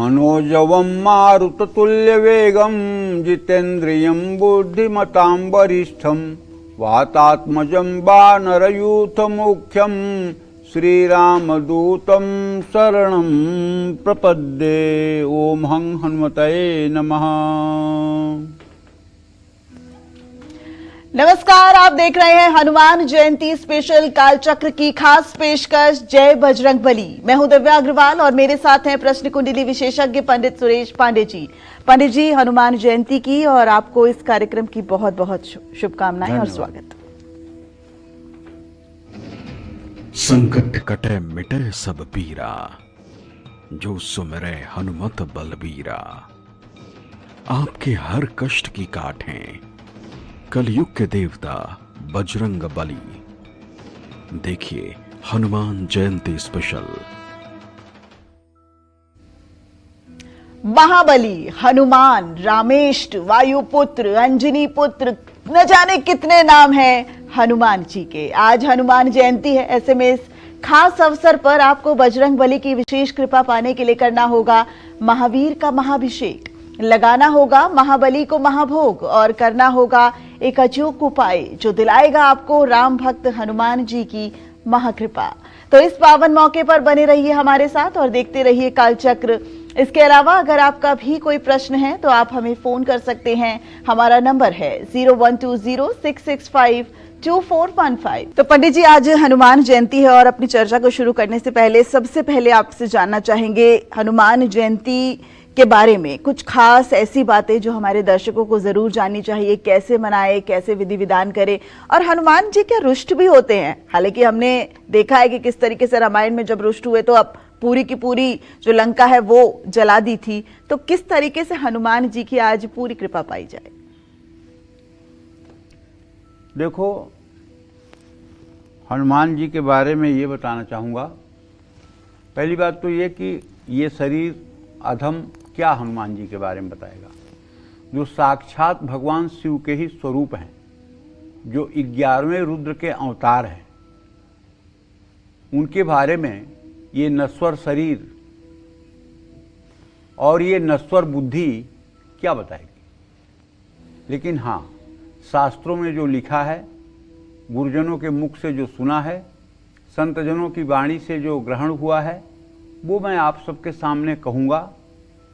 मनोजवं मारुततुल्यवेगं जितेन्द्रियं बुद्धिमतां वरिष्ठं वातात्मजं वानरयूथमुख्यं श्रीरामदूतं शरणं प्रपद्ये। ओम हं हनुमतये नमः। नमस्कार, आप देख रहे हैं हनुमान जयंती स्पेशल कालचक्र की खास पेशकश जय बजरंगबली। मैं हूं दिव्या अग्रवाल और मेरे साथ हैं प्रश्न कुंडली विशेषज्ञ पंडित सुरेश पांडे जी। पंडित जी, हनुमान जयंती की और आपको इस कार्यक्रम की बहुत बहुत शुभकामनाएं और स्वागत। संकट कटे मिटे सब पीरा, जो सुमिरै हनुमत बलबीरा। आपके हर कष्ट की काटें कलयुग के देवता बजरंग बली। देखिए हनुमान जयंती स्पेशल। महाबली, हनुमान, रामेष्ट, वायुपुत्र, अंजनी पुत्र, न जाने कितने नाम हैं हनुमान जी के। आज हनुमान जयंती है, ऐसे में इस खास अवसर पर आपको बजरंग बली की विशेष कृपा पाने के लिए करना होगा महावीर का महाभिषेक, लगाना होगा महाबली को महाभोग और करना होगा एक अचूक उपाय जो दिलाएगा आपको राम भक्त हनुमान जी की महाकृपा। तो इस पावन मौके पर बने रहिए हमारे साथ और देखते रहिए कालचक्र। इसके अलावा अगर आपका भी कोई प्रश्न है तो आप हमें फोन कर सकते हैं। हमारा नंबर है 0120-665-2415। तो पंडित जी, आज हनुमान जयंती है और अपनी चर्चा को शुरू करने से पहले सबसे पहले आपसे जानना चाहेंगे हनुमान जयंती के बारे में कुछ खास ऐसी बातें जो हमारे दर्शकों को जरूर जाननी चाहिए। कैसे मनाए, कैसे विधि विधान करे, और हनुमान जी क्या रुष्ट भी होते हैं? हालांकि हमने देखा है कि किस तरीके से रामायण में जब रुष्ट हुए तो अब पूरी की पूरी जो लंका है वो जला दी थी। तो किस तरीके से हनुमान जी की आज पूरी कृपा पाई जाए? देखो, हनुमान जी के बारे में ये बताना चाहूँगा। पहली बात तो ये कि ये शरीर अधम क्या हनुमान जी के बारे में बताएगा, जो साक्षात भगवान शिव के ही स्वरूप हैं, जो 11वें रुद्र के अवतार हैं। उनके बारे में ये नश्वर शरीर और ये नश्वर बुद्धि क्या बताएगी। लेकिन हाँ, शास्त्रों में जो लिखा है, गुरुजनों के मुख से जो सुना है, संतजनों की वाणी से जो ग्रहण हुआ है, वो मैं आप सबके सामने कहूँगा।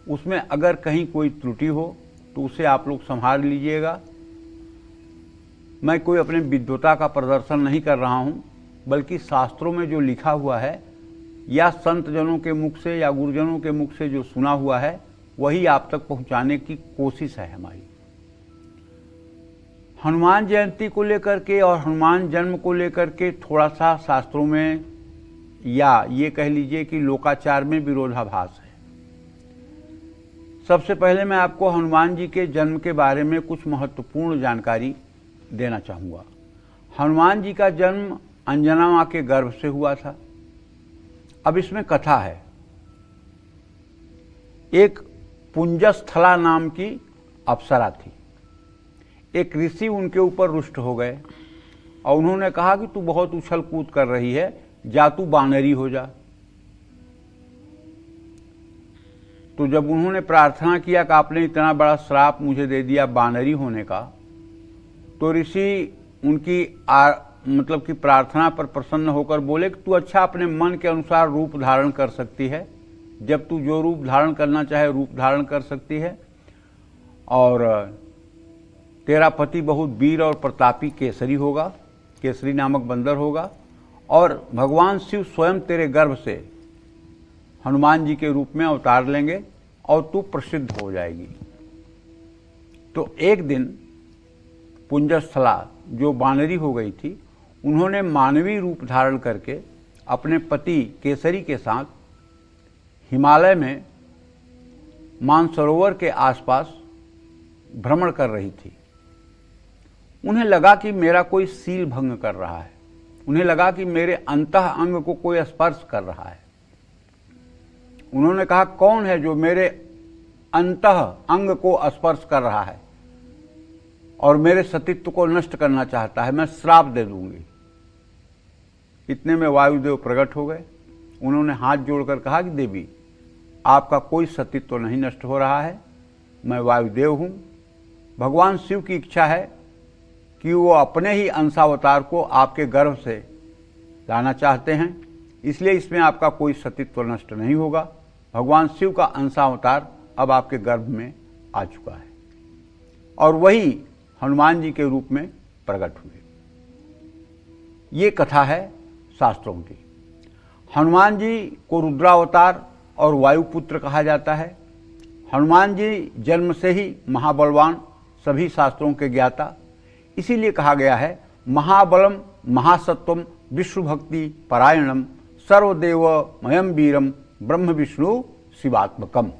उसमें अगर कहीं कोई त्रुटि हो तो उसे आप लोग संभाल लीजिएगा। मैं कोई अपने विद्वता का प्रदर्शन नहीं कर रहा हूँ, बल्कि शास्त्रों में जो लिखा हुआ है या संतजनों के मुख से या गुरुजनों के मुख से जो सुना हुआ है वही आप तक पहुँचाने की कोशिश है हमारी। हनुमान जयंती को लेकर के और हनुमान जन्म को लेकर के थोड़ा सा शास्त्रों में या ये कह लीजिए कि लोकाचार में विरोधाभास है। सबसे पहले मैं आपको हनुमान जी के जन्म के बारे में कुछ महत्वपूर्ण जानकारी देना चाहूँगा। हनुमान जी का जन्म अंजना माँ के गर्भ से हुआ था। अब इसमें कथा है। एक पुंजस्थला नाम की अप्सरा थी। एक ऋषि उनके ऊपर रुष्ट हो गए और उन्होंने कहा कि तू बहुत उछल कूद कर रही है, जा तू बानरी हो जा। तो जब उन्होंने प्रार्थना किया कि आपने इतना बड़ा श्राप मुझे दे दिया बानरी होने का, तो ऋषि उनकी मतलब कि प्रार्थना पर प्रसन्न होकर बोले कि तू अच्छा अपने मन के अनुसार रूप धारण कर सकती है। जब तू जो रूप धारण करना चाहे रूप धारण कर सकती है, और तेरा पति बहुत वीर और प्रतापी केसरी होगा, केसरी नामक बंदर होगा, और भगवान शिव स्वयं तेरे गर्भ से हनुमान जी के रूप में अवतार लेंगे और तू प्रसिद्ध हो जाएगी। तो एक दिन पुंजस्थला जो बानरी हो गई थी, उन्होंने मानवीय रूप धारण करके अपने पति केसरी के साथ हिमालय में मानसरोवर के आसपास भ्रमण कर रही थी। उन्हें लगा कि मेरा कोई सील भंग कर रहा है, उन्हें लगा कि मेरे अंतः अंग को कोई स्पर्श कर रहा है। उन्होंने कहा, कौन है जो मेरे अंतः अंग को स्पर्श कर रहा है और मेरे सतीत्व को नष्ट करना चाहता है? मैं श्राप दे दूंगी। इतने में वायुदेव प्रकट हो गए। उन्होंने हाथ जोड़कर कहा कि देवी, आपका कोई सतीत्व तो नहीं नष्ट हो रहा है। मैं वायुदेव हूँ। भगवान शिव की इच्छा है कि वो अपने ही अंशावतार को आपके गर्भ से लाना चाहते हैं, इसलिए इसमें आपका कोई सतीत्व नष्ट नहीं होगा। भगवान शिव का अंशावतार अब आपके गर्भ में आ चुका है और वही हनुमान जी के रूप में प्रकट हुए। ये कथा है शास्त्रों की। हनुमान जी को रुद्रावतार और वायुपुत्र कहा जाता है। हनुमान जी जन्म से ही महाबलवान, सभी शास्त्रों के ज्ञाता, इसीलिए कहा गया है महाबलम महासत्वम विष्णु भक्ति परायणम सर्वदेव मयम वीरम ब्रह्म विष्णु शिवात्मकम।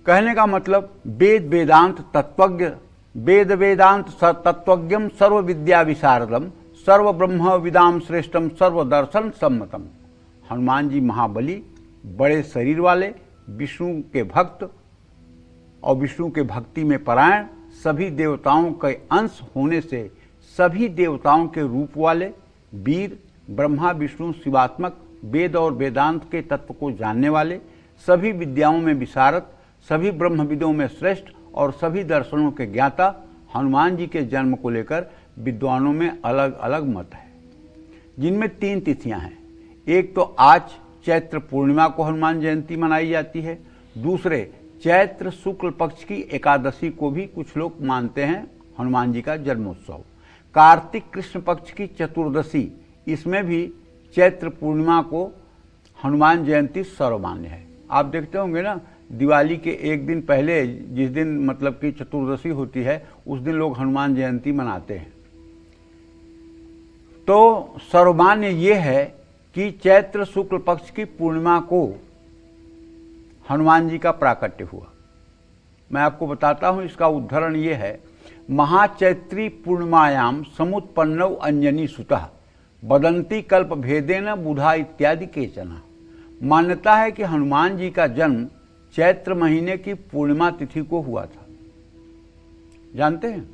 कहने का मतलब वेद वेदांत तत्वज्ञ, वेद वेदांत तत्वज्ञम सर्व विद्या विशारदम सर्व ब्रह्म विदाम श्रेष्ठम सर्वदर्शन सम्मतम। हनुमान जी महाबली, बड़े शरीर वाले, विष्णु के भक्त और विष्णु के भक्ति में परायण, सभी देवताओं के अंश होने से सभी देवताओं के रूप वाले, वीर, ब्रह्मा विष्णु शिवात्मक, वेद और वेदांत के तत्व को जानने वाले, सभी विद्याओं में विशारद, सभी ब्रह्मविदों में श्रेष्ठ और सभी दर्शनों के ज्ञाता हनुमान जी के जन्म को लेकर विद्वानों में अलग अलग मत है, जिनमें 3 तिथियां हैं। एक तो आज चैत्र पूर्णिमा को हनुमान जयंती मनाई जाती है। दूसरे चैत्र शुक्ल पक्ष की एकादशी को भी कुछ लोग मानते हैं हनुमान जी का जन्मोत्सव। कार्तिक कृष्ण पक्ष की चतुर्दशी, इसमें भी चैत्र पूर्णिमा को हनुमान जयंती सर्वमान्य है। आप देखते होंगे ना, दिवाली के एक दिन पहले जिस दिन मतलब कि चतुर्दशी होती है, उस दिन लोग हनुमान जयंती मनाते हैं। तो सर्वमान्य ये है कि चैत्र शुक्ल पक्ष की पूर्णिमा को हनुमान जी का प्राकट्य हुआ। मैं आपको बताता हूं, इसका उदाहरण ये है, महाचैत्री पूर्णिमायाम समुत्पन्नौ अंजनी सुतः बदंती कल्प भेदेन बुधा इत्यादि केचन। मान्यता है कि हनुमान जी का जन्म चैत्र महीने की पूर्णिमा तिथि को हुआ था। जानते हैं,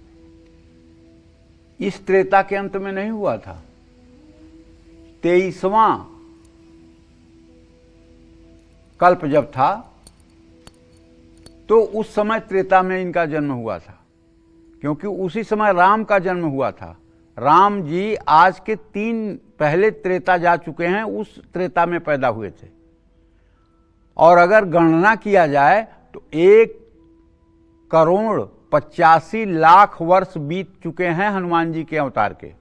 इस त्रेता के अंत में नहीं हुआ था। 23वां कल्प जब था तो उस समय त्रेता में इनका जन्म हुआ था, क्योंकि उसी समय राम का जन्म हुआ था। राम जी आज के 3 पहले त्रेता जा चुके हैं, उस त्रेता में पैदा हुए थे। और अगर गणना किया जाए तो 1,85,00,000 वर्ष बीत चुके हैं हनुमान जी के अवतार के।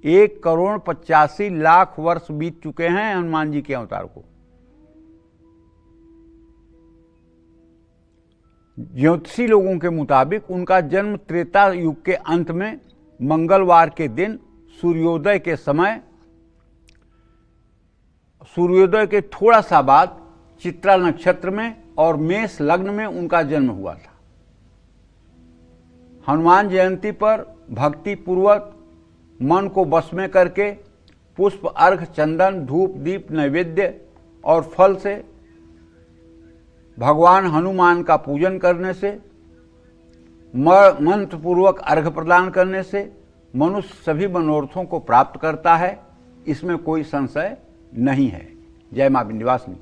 1,85,00,000 वर्ष बीत चुके हैं हनुमान जी के अवतार को। ज्योतिषी लोगों के मुताबिक उनका जन्म त्रेता युग के अंत में मंगलवार के दिन सूर्योदय के समय, सूर्योदय के थोड़ा सा बाद चित्रा नक्षत्र में और मेष लग्न में उनका जन्म हुआ था। हनुमान जयंती पर भक्ति पूर्वक मन को वश में करके पुष्प, अर्घ, चंदन, धूप, दीप, नैवेद्य और फल से भगवान हनुमान का पूजन करने से, मंत्र पूर्वक अर्घ प्रदान करने से मनुष्य सभी मनोरथों को प्राप्त करता है। इसमें कोई संशय नहीं है। जय मां विंध्यवासिनी।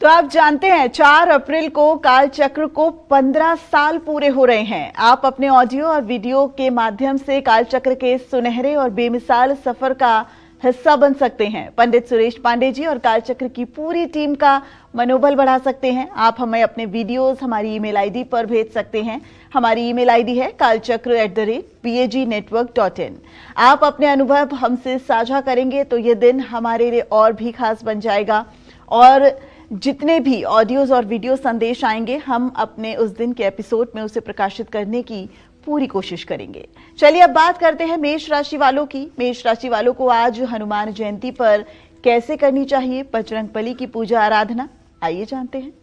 तो आप जानते हैं 4 अप्रैल को काल चक्र को 15 साल पूरे हो रहे हैं। आप अपने ऑडियो और वीडियो के माध्यम से काल चक्र के सुनहरे और बेमिसाल सफर का हिस्सा बन सकते हैं। पंडित सुरेश पांडे जी और काल चक्र की पूरी टीम का मनोबल बढ़ा सकते हैं। आप हमें अपने वीडियोस हमारी ईमेल आईडी पर भेज सकते हैं। हमारी ईमेल आईडी है kalchakra@pagnetwork.in। आप अपने अनुभव हमसे साझा करेंगे तो ये दिन हमारे लिए और भी खास बन जाएगा। और जितने भी ऑडियोज और वीडियो संदेश आएंगे, हम अपने उस दिन के एपिसोड में उसे प्रकाशित करने की पूरी कोशिश करेंगे। चलिए अब बात करते हैं मेष राशि वालों की। मेष राशि वालों को आज हनुमान जयंती पर कैसे करनी चाहिए बजरंगबली की पूजा आराधना, आइए जानते हैं।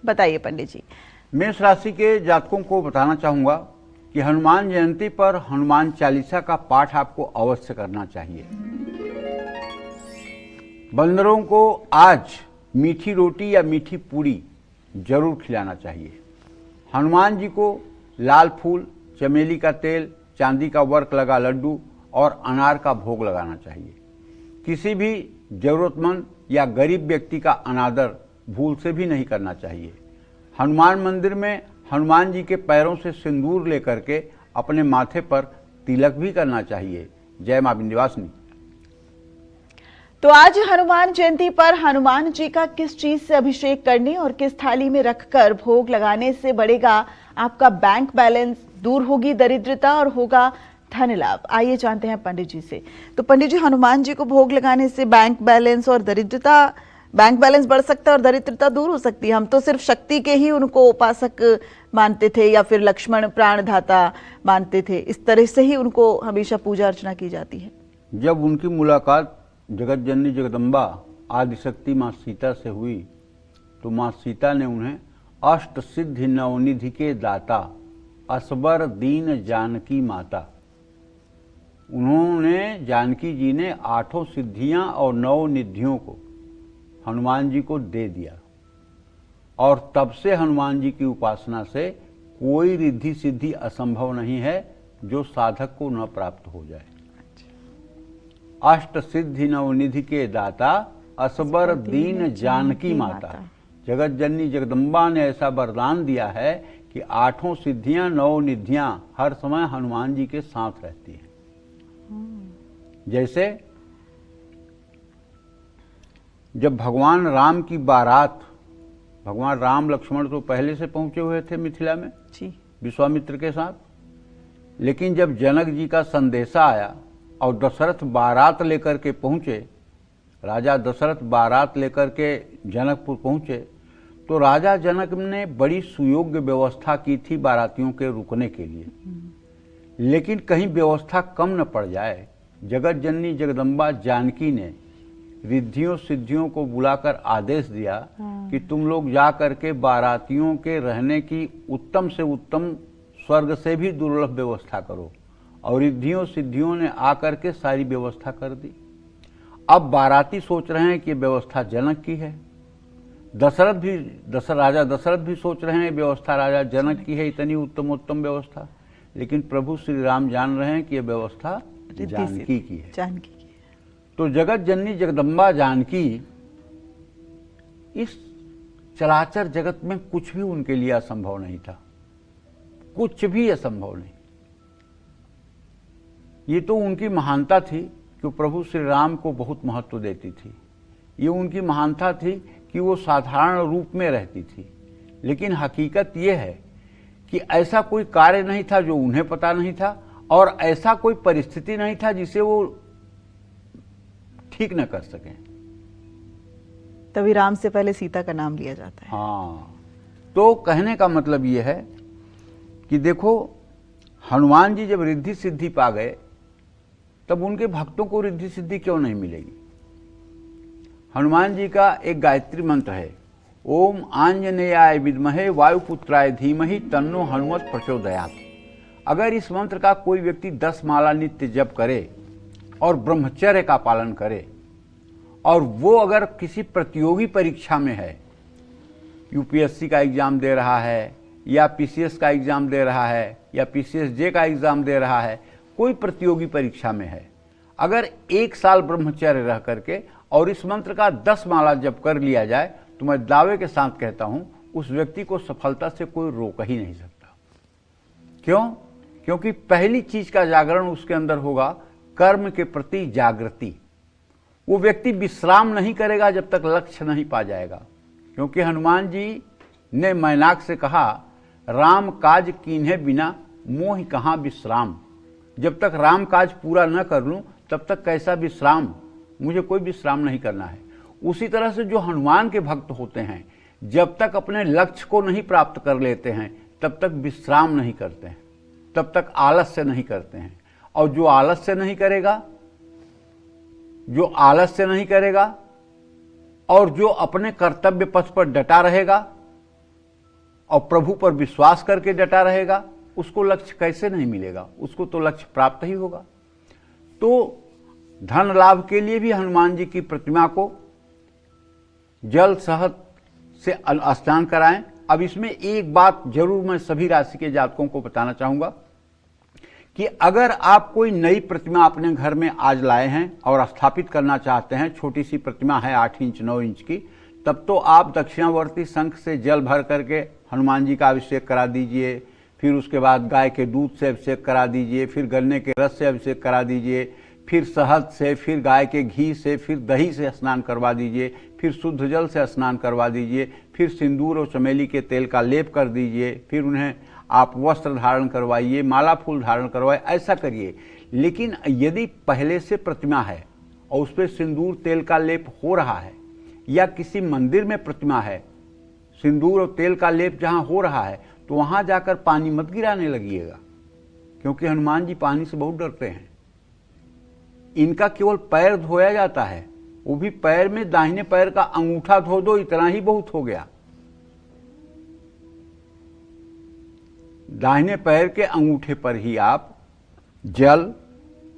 बताइए पंडित जी। मेष राशि के जातकों को बताना चाहूंगा कि हनुमान जयंती पर हनुमान चालीसा का पाठ आपको अवश्य करना चाहिए। बंदरों को आज मीठी रोटी या मीठी पूरी जरूर खिलाना चाहिए। हनुमान जी को लाल फूल, चमेली का तेल, चांदी का वर्क लगा लड्डू और अनार का भोग लगाना चाहिए। किसी भी जरूरतमंद या गरीब व्यक्ति का अनादर भूल से भी नहीं करना चाहिए। हनुमान मंदिर में हनुमान जी के पैरों से सिंदूर लेकर के अपने माथे पर तिलक भी करना चाहिए। जय मां विंध्यवासिनी। तो आज हनुमान जयंती पर हनुमान जी का किस चीज से अभिषेक करने और किस थाली में रखकर भोग लगाने से बढ़ेगा आपका बैंक बैलेंस, दूर होगी दरिद्रता और होगा धन लाभ, आइए जानते हैं पंडित जी से। तो पंडित जी, हनुमान जी को भोग लगाने से बैंक बैलेंस बढ़ सकता है और दरिद्रता दूर हो सकती है। हम तो सिर्फ शक्ति के ही उनको उपासक मानते थे या फिर लक्ष्मण प्राणदाता मानते थे, इस तरह से ही उनको हमेशा पूजा अर्चना की जाती है। जब उनकी मुलाकात जगत जननी जगदम्बा आदिशक्ति माँ सीता से हुई तो माँ सीता ने उन्हें अष्ट सिद्धि नवनिधि के दाता असबर दीन जानकी माता, उन्होंने जानकी जी ने 8 सिद्धियां और 9 निधियों को हनुमान जी को दे दिया और तब से हनुमान जी की उपासना से कोई रिद्धि सिद्धि असंभव नहीं है जो साधक को न प्राप्त हो जाए। अष्ट सिद्धि नवनिधि के दाता असबर दीन जानकी माता, जगत जननी जगदम्बा ने ऐसा वरदान दिया है कि 8 सिद्धियां 9 निधियां हर समय हनुमान जी के साथ रहती हैं। जैसे जब भगवान राम की बारात, भगवान राम लक्ष्मण तो पहले से पहुंचे हुए थे मिथिला में जी, विश्वामित्र के साथ, लेकिन जब जनक जी का संदेशा आया और दशरथ बारात लेकर के पहुंचे, राजा दशरथ बारात लेकर के जनकपुर पहुंचे, तो राजा जनक ने बड़ी सुयोग्य व्यवस्था की थी बारातियों के रुकने के लिए, लेकिन कहीं व्यवस्था कम न पड़ जाए, जगत जननी जगदम्बा जानकी ने रिद्धियों सिद्धियों को बुलाकर आदेश दिया कि तुम लोग जा करके बारातियों के रहने की उत्तम से उत्तम, स्वर्ग से भी दुर्लभ व्यवस्था करो, और रिद्धियों सिद्धियों ने आकर के सारी व्यवस्था कर दी। अब बाराती सोच रहे हैं कि व्यवस्था जनक की है, राजा दशरथ भी सोच रहे हैं व्यवस्था राजा जनक की है, इतनी उत्तम उत्तम व्यवस्था, लेकिन प्रभु श्री राम जान रहे हैं कि यह व्यवस्था जानकी की है। तो जगत जननी जगदम्बा जानकी इस चराचर जगत में कुछ भी उनके लिए असंभव नहीं था, कुछ भी असंभव नहीं। ये तो उनकी महानता थी कि प्रभु श्री राम को बहुत महत्व देती थी, ये उनकी महानता थी कि वो साधारण रूप में रहती थी, लेकिन हकीकत ये है कि ऐसा कोई कार्य नहीं था जो उन्हें पता नहीं था, और ऐसा कोई परिस्थिति नहीं था जिसे वो ठीक न कर सकें। तभी राम से पहले सीता का नाम लिया जाता है। हाँ, तो कहने का मतलब ये है कि देखो, हनुमान जी जब रिद्धि सिद्धि पा गए तब उनके भक्तों को रिद्धि सिद्धि क्यों नहीं मिलेगी। हनुमान जी का एक गायत्री मंत्र है, ओम आंजनेयाय विद्महे वायुपुत्राय धीमहि तन्नो हनुमत प्रचोदयात्। अगर इस मंत्र का कोई व्यक्ति 10 माला नित्य जप करे और ब्रह्मचर्य का पालन करे, और वो अगर किसी प्रतियोगी परीक्षा में है, यूपीएससी का एग्जाम दे रहा है या पीसीएस का एग्जाम दे रहा है या पीसीएसजे का एग्जाम दे रहा है, कोई प्रतियोगी परीक्षा में है, अगर 1 साल ब्रह्मचर्य रह करके और इस मंत्र का 10 माला जप कर लिया जाए, तो मैं दावे के साथ कहता हूं उस व्यक्ति को सफलता से कोई रोक ही नहीं सकता। क्यों? क्योंकि पहली चीज का जागरण उसके अंदर होगा कर्म के प्रति जागृति। वो व्यक्ति विश्राम नहीं करेगा जब तक लक्ष्य नहीं पा जाएगा, क्योंकि हनुमान जी ने मैनाक से कहा, राम काज कीन्हे बिना मोहि कहाँ विश्राम। जब तक राम काज पूरा न कर लूं तब तक कैसा विश्राम, मुझे कोई विश्राम नहीं करना है। उसी तरह से जो हनुमान के भक्त होते हैं, जब तक अपने लक्ष्य को नहीं प्राप्त कर लेते हैं तब तक विश्राम नहीं करते हैं, तब तक आलस्य नहीं करते हैं। और जो आलस्य नहीं करेगा और जो अपने कर्तव्य पथ पर डटा रहेगा और प्रभु पर विश्वास करके डटा रहेगा, उसको लक्ष्य कैसे नहीं मिलेगा, उसको तो लक्ष्य प्राप्त ही होगा। तो धन लाभ के लिए भी हनुमान जी की प्रतिमा को जल शहद से स्नान कराएं। अब इसमें एक बात जरूर मैं सभी राशि के जातकों को बताना चाहूंगा कि अगर आप कोई नई प्रतिमा अपने घर में आज लाए हैं और स्थापित करना चाहते हैं, छोटी सी प्रतिमा है 8 इंच 9 इंच की, तब तो आप दक्षिणावर्ती शंख से जल भर करके हनुमान जी का अभिषेक करा दीजिए, फिर उसके बाद गाय के दूध से अभिषेक करा दीजिए, फिर गन्ने के रस से अभिषेक करा दीजिए, फिर शहद से, फिर गाय के घी से, फिर दही से स्नान करवा दीजिए, फिर शुद्ध जल से स्नान करवा दीजिए, फिर सिंदूर और चमेली के तेल का लेप कर दीजिए, फिर उन्हें आप वस्त्र धारण करवाइए, माला फूल धारण करवाइए, ऐसा करिए। लेकिन यदि पहले से प्रतिमा है और उस पर सिंदूर तेल का लेप हो रहा है, या किसी मंदिर में प्रतिमा है, सिंदूर और तेल का लेप जहां हो रहा है, तो वहां जाकर पानी मत गिराने लगिएगा, क्योंकि हनुमान जी पानी से बहुत डरते हैं। इनका केवल पैर धोया जाता है, वो भी पैर में दाहिने पैर का अंगूठा धो दो, इतना ही बहुत हो गया। दाहिने पैर के अंगूठे पर ही आप जल,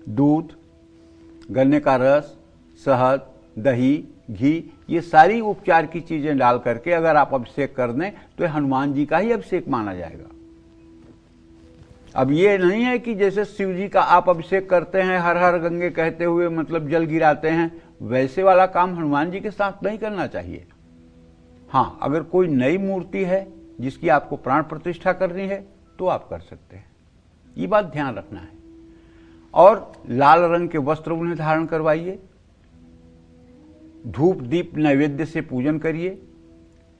दूध, गन्ने का रस, शहद, दही, घी, ये सारी उपचार की चीजें डाल करके अगर आप अभिषेक कर दें तो हनुमान जी का ही अभिषेक माना जाएगा। अब ये नहीं है कि जैसे शिव जी का आप अभिषेक करते हैं हर हर गंगे कहते हुए, मतलब जल गिराते हैं, वैसे वाला काम हनुमान जी के साथ नहीं करना चाहिए। हाँ, अगर कोई नई मूर्ति है जिसकी आपको प्राण प्रतिष्ठा करनी है तो आप कर सकते हैं, ये बात ध्यान रखना है। और लाल रंग के वस्त्र उन्हें धारण करवाइए, धूप दीप नैवेद्य से पूजन करिए,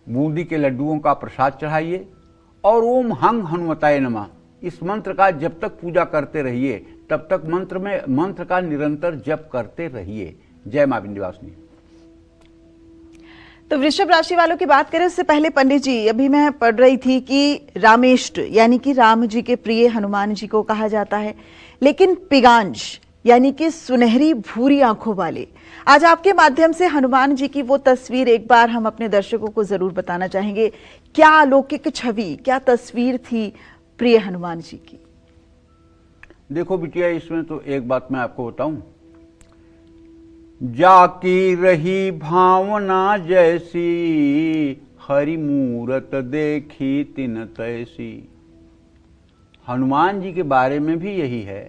बूंदी के लड्डुओं का प्रसाद चढ़ाइए और ओम हंग हनुमताय नमः इस मंत्र का जब तक पूजा करते रहिए तब तक मंत्र का निरंतर जप करते रहिए। जय मां विंध्यवासिनी। तो वृषभ राशि वालों की बात करें उससे पहले पंडित जी, अभी मैं पढ़ रही थी कि रामेष्ट यानी कि राम जी के प्रिय हनुमान जी को कहा जाता है, लेकिन पिगांश यानी कि सुनहरी भूरी आंखों वाले, आज आपके माध्यम से हनुमान जी की वो तस्वीर एक बार हम अपने दर्शकों को जरूर बताना चाहेंगे। क्या अलौकिक छवि, क्या तस्वीर थी प्रिय हनुमान जी की? देखो बिटिया, इसमें तो एक बात मैं आपको बताऊं, जाकी रही भावना जैसी, हरि मूरत देखी तिन तैसी। हनुमान जी के बारे में भी यही है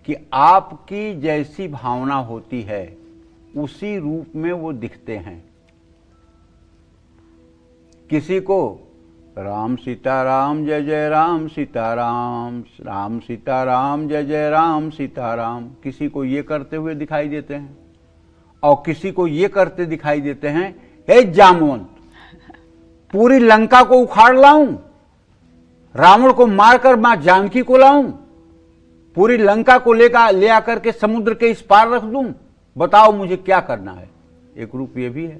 कि आपकी जैसी भावना होती है उसी रूप में वो दिखते हैं। किसी को राम सीताराम जय जय राम सीताराम, राम सीताराम जय जय राम सीताराम, किसी को ये करते हुए दिखाई देते हैं और किसी को ये करते दिखाई देते हैं, हे जामवंत पूरी लंका को उखाड़ लाऊं, रावण को मारकर मां जानकी को लाऊं, पूरी लंका को ले आकर के समुद्र के इस पार रख दूं, बताओ मुझे क्या करना है। एक रूप ये भी है,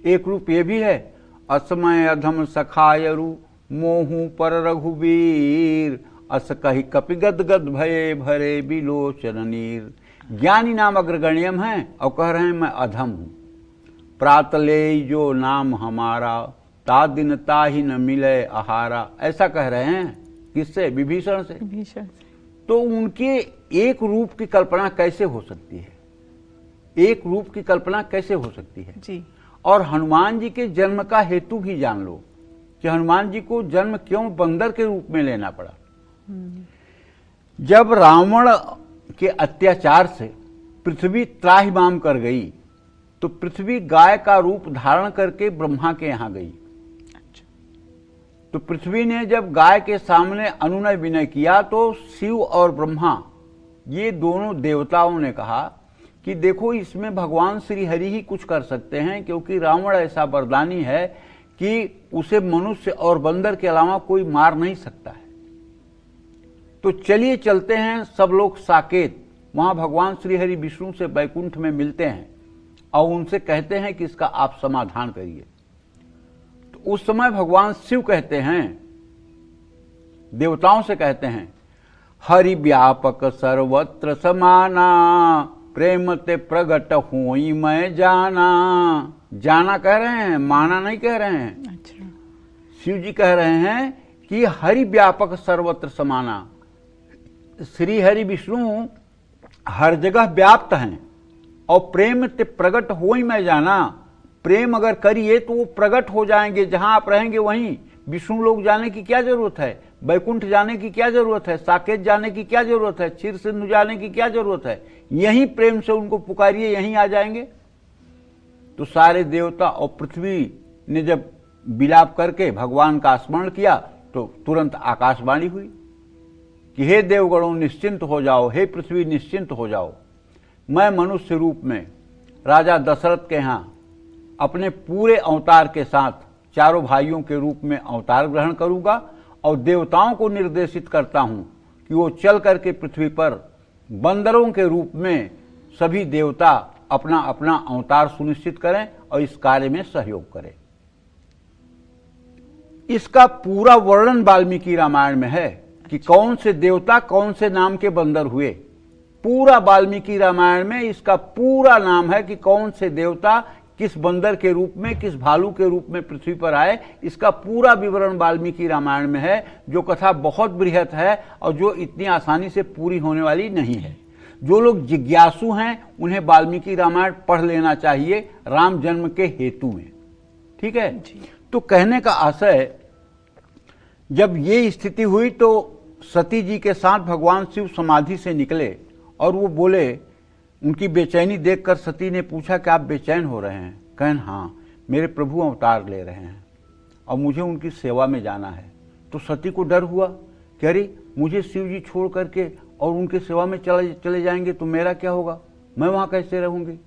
एक रूप ये भी है, असमय अधम सखायरु मोहू पर रघुवीर, अस कही कपि गद गद भये भरे बिलोचन नीर। ज्ञानी नाम अग्रगण्यम है और कह रहे हैं मैं अधम हूं, प्रातले जो नाम हमारा, ता दिन ता ही न मिले आहारा, ऐसा कह रहे हैं। किससे? विभीषण से। विभीषण। तो उनके एक रूप की कल्पना कैसे हो सकती है, एक रूप की कल्पना कैसे हो सकती है जी। और हनुमान जी के जन्म का हेतु भी जान लो कि हनुमान जी को जन्म क्यों बंदर के रूप में लेना पड़ा। जब रावण के अत्याचार से पृथ्वी त्राहिमाम कर गई तो पृथ्वी गाय का रूप धारण करके ब्रह्मा के यहां गई। तो पृथ्वी ने जब गाय के सामने अनुनय विनय किया तो शिव और ब्रह्मा ये दोनों देवताओं ने कहा कि देखो इसमें भगवान श्री हरि ही कुछ कर सकते हैं, क्योंकि रावण ऐसा वरदानी है कि उसे मनुष्य और बंदर के अलावा कोई मार नहीं सकता है। तो चलिए चलते हैं सब लोग साकेत, वहां भगवान श्री हरि विष्णु से बैकुंठ में मिलते हैं और उनसे कहते हैं कि इसका आप समाधान करिए। तो उस समय भगवान शिव कहते हैं, देवताओं से कहते हैं, हरि व्यापक सर्वत्र समाना, प्रेम ते प्रगट होई मैं जाना। जाना कह रहे हैं, माना नहीं कह रहे हैं। अच्छा। शिव जी कह रहे हैं कि हरि व्यापक सर्वत्र समाना, श्री हरि विष्णु हर जगह व्याप्त हैं और प्रेम ते प्रगट होई मैं जाना, प्रेम अगर करिए तो वो प्रकट हो जाएंगे, जहां आप रहेंगे वहीं। विष्णु लोग जाने की क्या जरूरत है, बैकुंठ जाने की क्या जरूरत है, साकेत जाने की क्या जरूरत है, क्षीर सिंधु जाने की क्या जरूरत है, यहीं प्रेम से उनको पुकारिए, यहीं आ जाएंगे। तो सारे देवता और पृथ्वी ने जब विलाप करके भगवान का स्मरण किया तो तुरंत आकाशवाणी हुई कि हे देवगणों निश्चिंत हो जाओ, हे पृथ्वी निश्चिंत हो जाओ, मैं मनुष्य रूप में राजा दशरथ के यहाँ अपने पूरे अवतार के साथ चारों भाइयों के रूप में अवतार ग्रहण करूंगा और देवताओं को निर्देशित करता हूं कि वो चल करके पृथ्वी पर बंदरों के रूप में सभी देवता अपना अपना अवतार सुनिश्चित करें और इस कार्य में सहयोग करें। इसका पूरा वर्णन वाल्मीकि रामायण में है कि कौन से देवता कौन से नाम के बंदर हुए। पूरा वाल्मीकि रामायण में इसका पूरा नाम है कि कौन से देवता किस बंदर के रूप में, किस भालू के रूप में पृथ्वी पर आए। इसका पूरा विवरण वाल्मीकि रामायण में है, जो कथा बहुत बृहत है और जो इतनी आसानी से पूरी होने वाली नहीं है। जो लोग जिज्ञासु हैं उन्हें वाल्मीकि रामायण पढ़ लेना चाहिए राम जन्म के हेतु में। ठीक है, तो कहने का आशय, जब ये स्थिति हुई तो सती जी के साथ भगवान शिव समाधि से निकले और वो बोले, उनकी बेचैनी देखकर सती ने पूछा कि आप बेचैन हो रहे हैं? कहन हाँ, मेरे प्रभु अवतार ले रहे हैं और मुझे उनकी सेवा में जाना है। तो सती को डर हुआ कि अरे मुझे शिव जी छोड़ करके और उनके सेवा में चले जाएंगे तो मेरा क्या होगा, मैं वहां कैसे रहूंगी?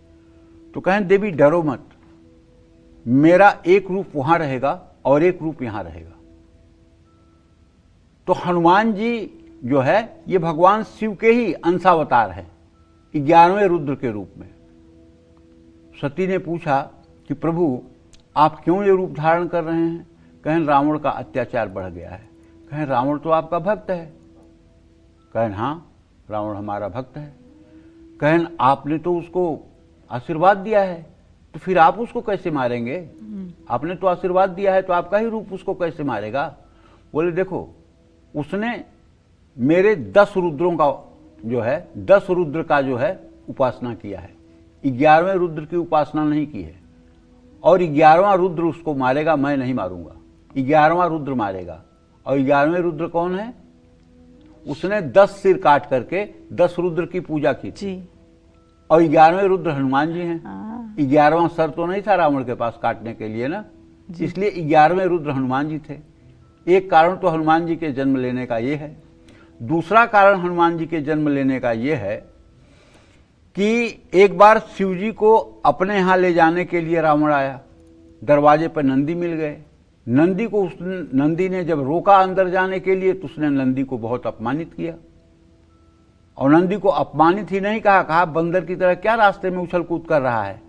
तो कहन देवी डरो मत, मेरा एक रूप वहां रहेगा और एक रूप यहां रहेगा। तो हनुमान जी जो है ये भगवान शिव के ही अंशावतार है, 11वें रुद्र के रूप में। सती ने पूछा कि प्रभु आप क्यों ये रूप धारण कर रहे हैं? कहन रावण का अत्याचार बढ़ गया है। कहन रावण तो आपका भक्त है? कहन हाँ, रावण हमारा भक्त है। कहन आपने तो उसको आशीर्वाद दिया है, तो फिर आप उसको कैसे मारेंगे? आपने तो आशीर्वाद दिया है तो आपका ही रूप उसको कैसे मारेगा? बोले देखो, उसने मेरे 10 रुद्रों का जो है 10 रुद्र का जो है उपासना किया है, 11वें रुद्र की उपासना नहीं की है। और 11वां रुद्र उसको मारेगा, मैं नहीं मारूंगा। 11वां रुद्र मारेगा। और 11वें रुद्र कौन है? उसने 10 सिर काट करके 10 रुद्र की पूजा की थी। और 11वें रुद्र हनुमान जी हैं। 11वां सर तो नहीं था रावण के पास काटने के लिए ना, इसलिए 11वें रुद्र हनुमान जी थे। एक कारण तो हनुमान जी के जन्म लेने का ये है। दूसरा कारण हनुमान जी के जन्म लेने का ये है कि एक बार शिव जी को अपने यहां ले जाने के लिए रावण आया, दरवाजे पर नंदी मिल गए। नंदी ने जब रोका अंदर जाने के लिए तो उसने नंदी को बहुत अपमानित किया। और नंदी को अपमानित ही नहीं कहा बंदर की तरह क्या रास्ते में उछल कूद कर रहा है।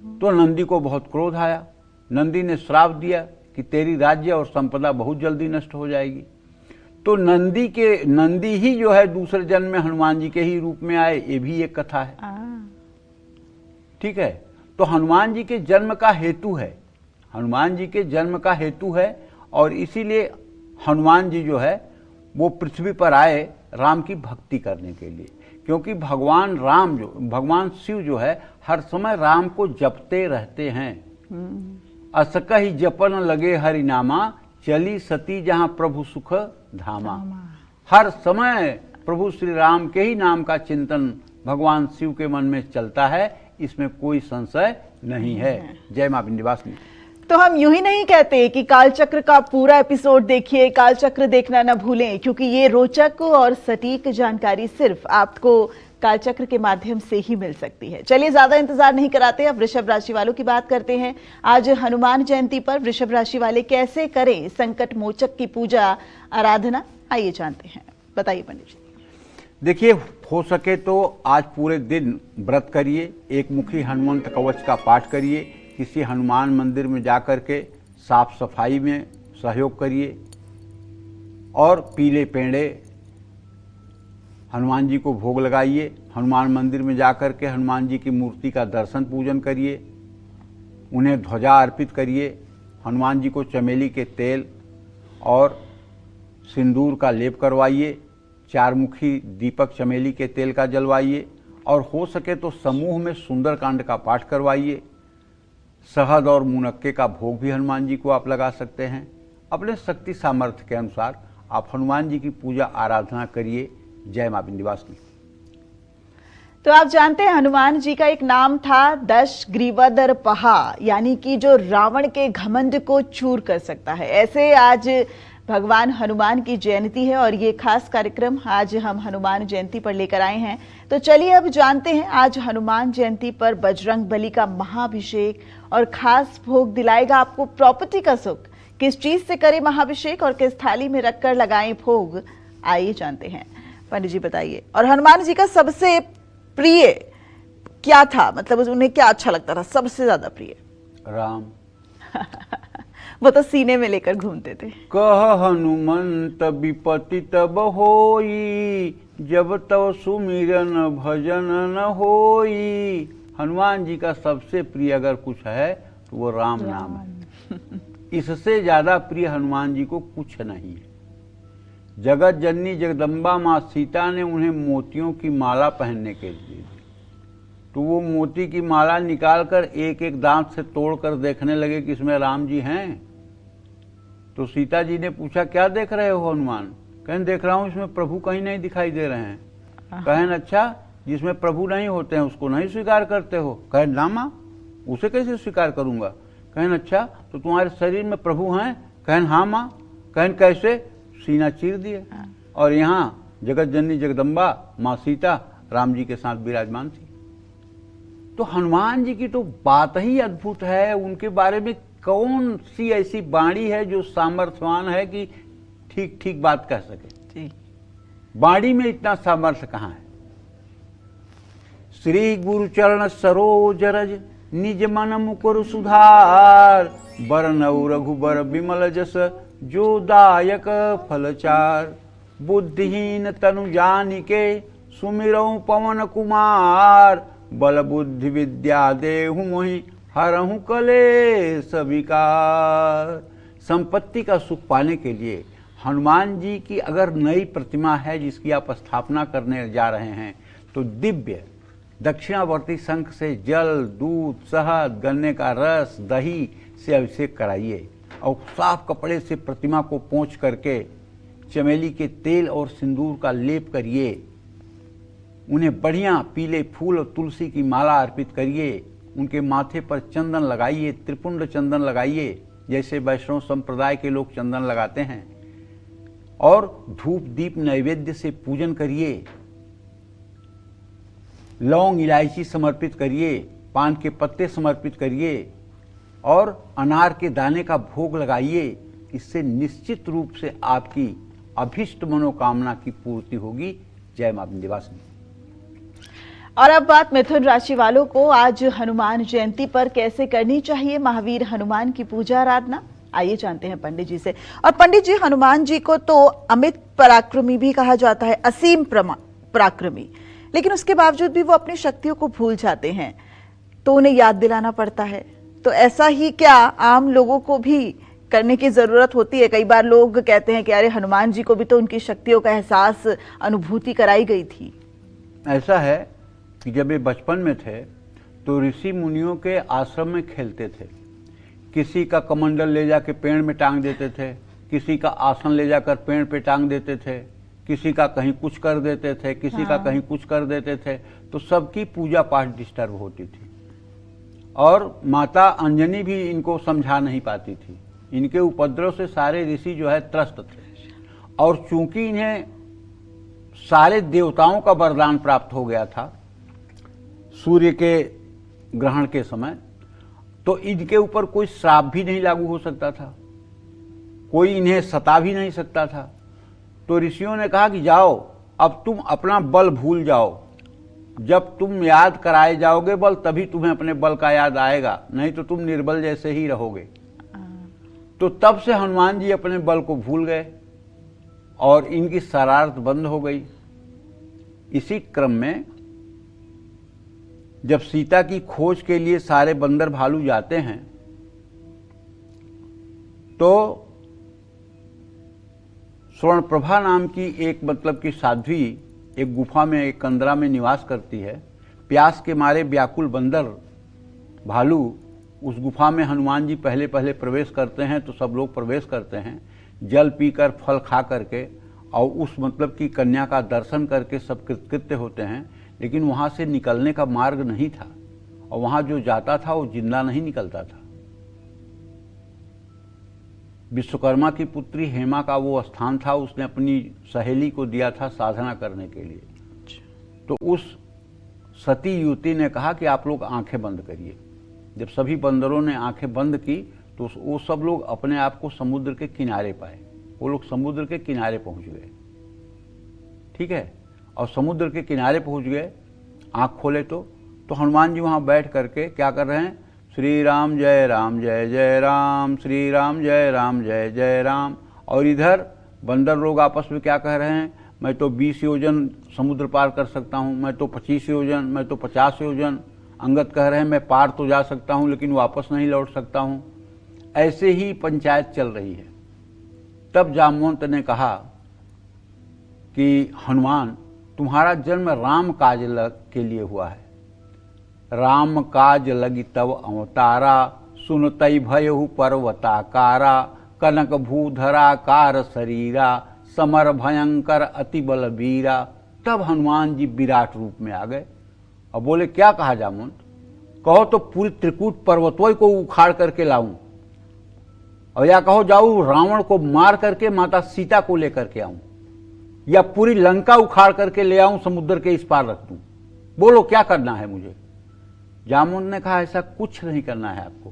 तो नंदी को बहुत क्रोध आया। नंदी ने श्राप दिया कि तेरी राज्य और संपदा बहुत जल्दी नष्ट हो जाएगी। तो नंदी ही जो है दूसरे जन्म में हनुमान जी के ही रूप में आए, ये भी एक कथा है। ठीक है, तो हनुमान जी के जन्म का हेतु है, हनुमान जी के जन्म का हेतु है। और इसीलिए हनुमान जी जो है वो पृथ्वी पर आए राम की भक्ति करने के लिए, क्योंकि भगवान शिव जो है हर समय राम को जपते रहते हैं। असकहि जपन लगे हरि नामा, चली सती जहां प्रभु सुख धामा। हर समय प्रभु श्री राम के ही नाम का चिंतन भगवान शिव के मन में चलता है, इसमें कोई संशय नहीं है। जय मां विंध्यवासिनी। तो हम यूं ही नहीं कहते कि कालचक्र का पूरा एपिसोड देखिए, कालचक्र देखना न भूलें, क्योंकि ये रोचक और सटीक जानकारी सिर्फ आपको कालचक्र के माध्यम से ही मिल सकती है। चलिए ज्यादा इंतजार नहीं कराते, अब वृषभ राशि वालों की बात करते हैं। आज हनुमान जयंती पर वृषभ राशि वाले कैसे करें संकट मोचक की पूजा आराधना, आइए जानते हैं। बताइए पंडित जी। देखिए, हो सके तो आज पूरे दिन व्रत करिए, एक मुखी हनुमंत कवच का पाठ करिए, किसी हनुमान मंदिर में जाकर के साफ सफाई में सहयोग करिए और पीले पेड़े हनुमान जी को भोग लगाइए। हनुमान मंदिर में जाकर के हनुमान जी की मूर्ति का दर्शन पूजन करिए, उन्हें ध्वजा अर्पित करिए। हनुमान जी को चमेली के तेल और सिंदूर का लेप करवाइए, 4 मुखी दीपक चमेली के तेल का जलवाइए और हो सके तो समूह में सुंदरकांड का पाठ करवाइए। शहद और मुनक्के का भोग भी हनुमान जी को आप लगा सकते हैं। अपने शक्ति सामर्थ्य के अनुसार आप हनुमान जी की पूजा आराधना करिए। जय मां विंध्यवासिनी। तो आप जानते हैं हनुमान जी का एक नाम था दश ग्रीवदर पहा, यानी कि जो रावण के घमंड को चूर कर सकता है। ऐसे आज भगवान हनुमान की जयंती है और ये खास कार्यक्रम आज हम हनुमान जयंती पर लेकर आए हैं। तो चलिए अब जानते हैं आज हनुमान जयंती पर बजरंग बली का महाअभिषेक और खास भोग दिलाएगा आपको प्रॉपर्टी का सुख। किस चीज से करें महाअभिषेक और किस थाली में रखकर लगाएं भोग, आइए जानते हैं। पंडित जी बताइए। और हनुमान जी का सबसे प्रिय क्या था, मतलब उन्हें क्या अच्छा लगता था सबसे ज्यादा प्रिय? राम। वो तो सीने में लेकर घूमते थे। कह हनुमंत विपति तब होई, जब तब सुमिरन भजन न होई। हनुमान जी का सबसे प्रिय अगर कुछ है तो वो राम नाम है। इससे ज्यादा प्रिय हनुमान जी को कुछ नहीं है। जगत जननी जगदम्बा माँ सीता ने उन्हें मोतियों की माला पहनने के लिए दी, तो वो मोती की माला निकालकर एक एक दांत से तोड़कर देखने लगे कि इसमें राम जी हैं। तो सीता जी ने पूछा क्या देख रहे हो हनुमान? कहन देख रहा हूं इसमें प्रभु कहीं नहीं दिखाई दे रहे हैं। कहन अच्छा, जिसमें प्रभु नहीं होते हैं उसको नहीं स्वीकार करते हो? कहन ना मां, उसे कैसे स्वीकार करूंगा? कहन अच्छा, तो तुम्हारे शरीर में प्रभु हैं? कहन हाँ मां। कहन कैसे? सीना चीर दिए और यहाँ जगत जननी जगदम्बा माँ सीता राम जी के साथ विराजमान थी। तो हनुमान जी की तो बात ही अद्भुत है। उनके बारे में कौन सी ऐसी वाणी है जो सामर्थ्यवान है कि ठीक ठीक बात कह सके? वाणी में इतना सामर्थ्य कहाँ है? श्री गुरु चरण सरोज रज, निज मन मुकुर सुधार। बरनउ रघुबर बिमल जस, जो दायक फलचार। बुद्धिहीन तनु जानिके, सुमिरऊ पवन कुमार। बल बुद्धि विद्या देहु मोहि, हरहु कलेश विकार। संपत्ति का सुख पाने के लिए हनुमान जी की अगर नई प्रतिमा है जिसकी आप स्थापना करने जा रहे हैं, तो दिव्य दक्षिणावर्ती शंख से जल, दूध, शहद, गन्ने का रस, दही से अभिषेक कराइए और साफ कपड़े से प्रतिमा को पोंछ करके चमेली के तेल और सिंदूर का लेप करिए। उन्हें बढ़िया पीले फूल और तुलसी की माला अर्पित करिए। उनके माथे पर चंदन लगाइए, त्रिपुंड चंदन लगाइए, जैसे वैष्णव संप्रदाय के लोग चंदन लगाते हैं। और धूप दीप नैवेद्य से पूजन करिए। लौंग इलायची समर्पित करिए, पान के पत्ते समर्पित करिए और अनार के दाने का भोग लगाइए। इससे निश्चित रूप से आपकी अभिष्ट मनोकामना की पूर्ति होगी। जय मां विंध्यवासिनी। और अब बात मिथुन राशि वालों को आज हनुमान जयंती पर कैसे करनी चाहिए महावीर हनुमान की पूजा आराधना, आइए जानते हैं पंडित जी से। और पंडित जी, हनुमान जी को तो अमित पराक्रमी भी कहा जाता है, असीम पराक्रमी, लेकिन उसके बावजूद भी वो अपनी शक्तियों को भूल जाते हैं, तो उन्हें याद दिलाना पड़ता है। तो ऐसा ही क्या आम लोगों को भी करने की जरूरत होती है? कई बार लोग कहते हैं कि अरे हनुमान जी को भी तो उनकी शक्तियों का एहसास, अनुभूति कराई गई थी। ऐसा है कि जब ये बचपन में थे तो ऋषि मुनियों के आश्रम में खेलते थे। किसी का कमंडल ले जाके पेड़ में टांग देते थे, किसी का आसन ले जाकर पेड़ पे टांग देते थे, किसी का कहीं कुछ कर देते थे, किसी का कहीं कुछ कर देते थे। तो सबकी पूजा पाठ डिस्टर्ब होती थी और माता अंजनी भी इनको समझा नहीं पाती थी। इनके उपद्रव से सारे ऋषि जो है त्रस्त थे। और चूंकि इन्हें सारे देवताओं का वरदान प्राप्त हो गया था सूर्य के ग्रहण के समय, तो इनके ऊपर कोई श्राप भी नहीं लागू हो सकता था, कोई इन्हें सता भी नहीं सकता था। तो ऋषियों ने कहा कि जाओ, अब तुम अपना बल भूल जाओ। जब तुम याद कराए जाओगे बल, तभी तुम्हें अपने बल का याद आएगा, नहीं तो तुम निर्बल जैसे ही रहोगे। तो तब से हनुमान जी अपने बल को भूल गए और इनकी शरारत बंद हो गई। इसी क्रम में जब सीता की खोज के लिए सारे बंदर भालू जाते हैं, तो स्वर्णप्रभा नाम की एक मतलब की साध्वी एक गुफा में, एक कंदरा में निवास करती है। प्यास के मारे व्याकुल बंदर भालू उस गुफा में हनुमान जी पहले पहले प्रवेश करते हैं, तो सब लोग प्रवेश करते हैं। जल पीकर फल खा करके और उस मतलब की कन्या का दर्शन करके सब कृतकृत्य होते हैं, लेकिन वहाँ से निकलने का मार्ग नहीं था और वहाँ जो जाता था वो जिंदा नहीं निकलता था। विश्वकर्मा की पुत्री हेमा का वो स्थान था, उसने अपनी सहेली को दिया था साधना करने के लिए। तो उस सती युवती ने कहा कि आप लोग आंखें बंद करिए। जब सभी बंदरों ने आंखें बंद की तो वो सब लोग अपने आप को समुद्र के किनारे पाए। वो लोग समुद्र के किनारे पहुंच गए, ठीक है, और समुद्र के किनारे पहुंच गए। आंख खोले तो हनुमान जी वहां बैठ करके क्या कर रहे हैं, श्री राम जय जय राम, श्री राम जय जय राम। और इधर बंदर लोग आपस में क्या कह रहे हैं, मैं तो 20 योजन समुद्र पार कर सकता हूं, मैं तो 25 योजन, मैं तो 50 योजन। अंगद कह रहे हैं मैं पार तो जा सकता हूं लेकिन वापस नहीं लौट सकता हूं। ऐसे ही पंचायत चल रही है। तब जामवंत ने कहा कि हनुमान, तुम्हारा जन्म राम काज के लिए हुआ है। राम काज लगी तब अवतारा, सुनतई भयहु पर्वताकारा, कनक भूधराकार शरीरा, समर भयंकर अति बलबीरा। तब हनुमान जी विराट रूप में आ गए और बोले, क्या कहा जामवंत, कहो तो पूरी त्रिकूट पर्वतों को उखाड़ करके लाऊं, और या कहो जाऊं रावण को मार करके माता सीता को लेकर के आऊं, या पूरी लंका उखाड़ करके ले आऊं, समुद्र के इस पार रख दूं, बोलो क्या करना है मुझे। जामुन ने कहा, ऐसा कुछ नहीं करना है आपको,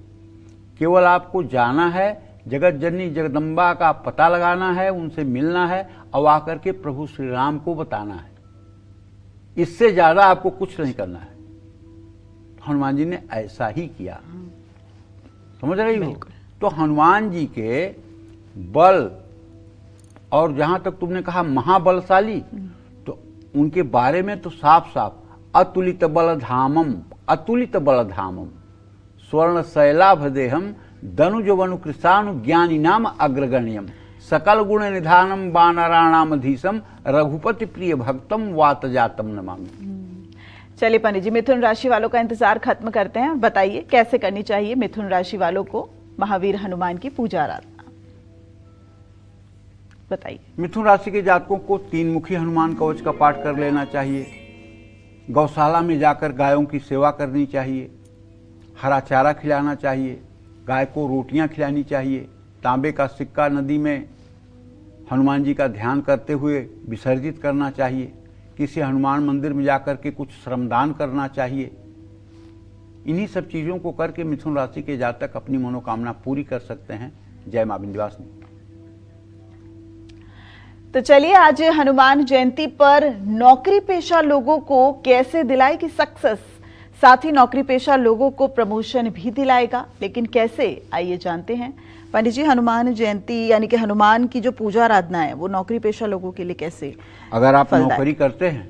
केवल आपको जाना है, जगत जननी जगदम्बा का पता लगाना है, उनसे मिलना है और आकर के प्रभु श्री राम को बताना है। इससे ज्यादा आपको कुछ नहीं करना है। हनुमान जी ने ऐसा ही किया। समझ रही हो? तो हनुमान जी के बल, और जहां तक तुमने कहा महाबलशाली, तो उनके बारे में तो साफ साफ अतुलित बलधामम, अतुलित बलधामम, स्वर्ण शैलाभ देहम, दनुज वनु कृषानु ज्ञानी नाम अग्रगण्यम, सकल गुण निधानम वानराणाम धीशम, रघुपति प्रिय भक्तम वात जातम नमामि। चलिए पंडित जी, मिथुन राशि वालों का इंतजार खत्म करते हैं। बताइए कैसे करनी चाहिए मिथुन राशि वालों को महावीर हनुमान की पूजा आराधना, बताइए। मिथुन राशि के जातकों को 3 मुखी हनुमान कवच का पाठ कर लेना चाहिए। गौशाला में जाकर गायों की सेवा करनी चाहिए। हरा चारा खिलाना चाहिए। गाय को रोटियां खिलानी चाहिए। तांबे का सिक्का नदी में हनुमान जी का ध्यान करते हुए विसर्जित करना चाहिए। किसी हनुमान मंदिर में जाकर के कुछ श्रमदान करना चाहिए। इन्हीं सब चीज़ों को करके मिथुन राशि के जातक अपनी मनोकामना पूरी कर सकते हैं। जय मां विंध्यवासिनी। तो चलिए, आज हनुमान जयंती पर नौकरी पेशा लोगों को कैसे दिलाएगी सक्सेस, साथ ही नौकरी पेशा लोगों को प्रमोशन भी दिलाएगा, लेकिन कैसे, आइए जानते हैं। पंडित जी, हनुमान जयंती यानी कि हनुमान की जो पूजा आराधना है वो नौकरी पेशा लोगों के लिए कैसे, अगर आप नौकरी करते हैं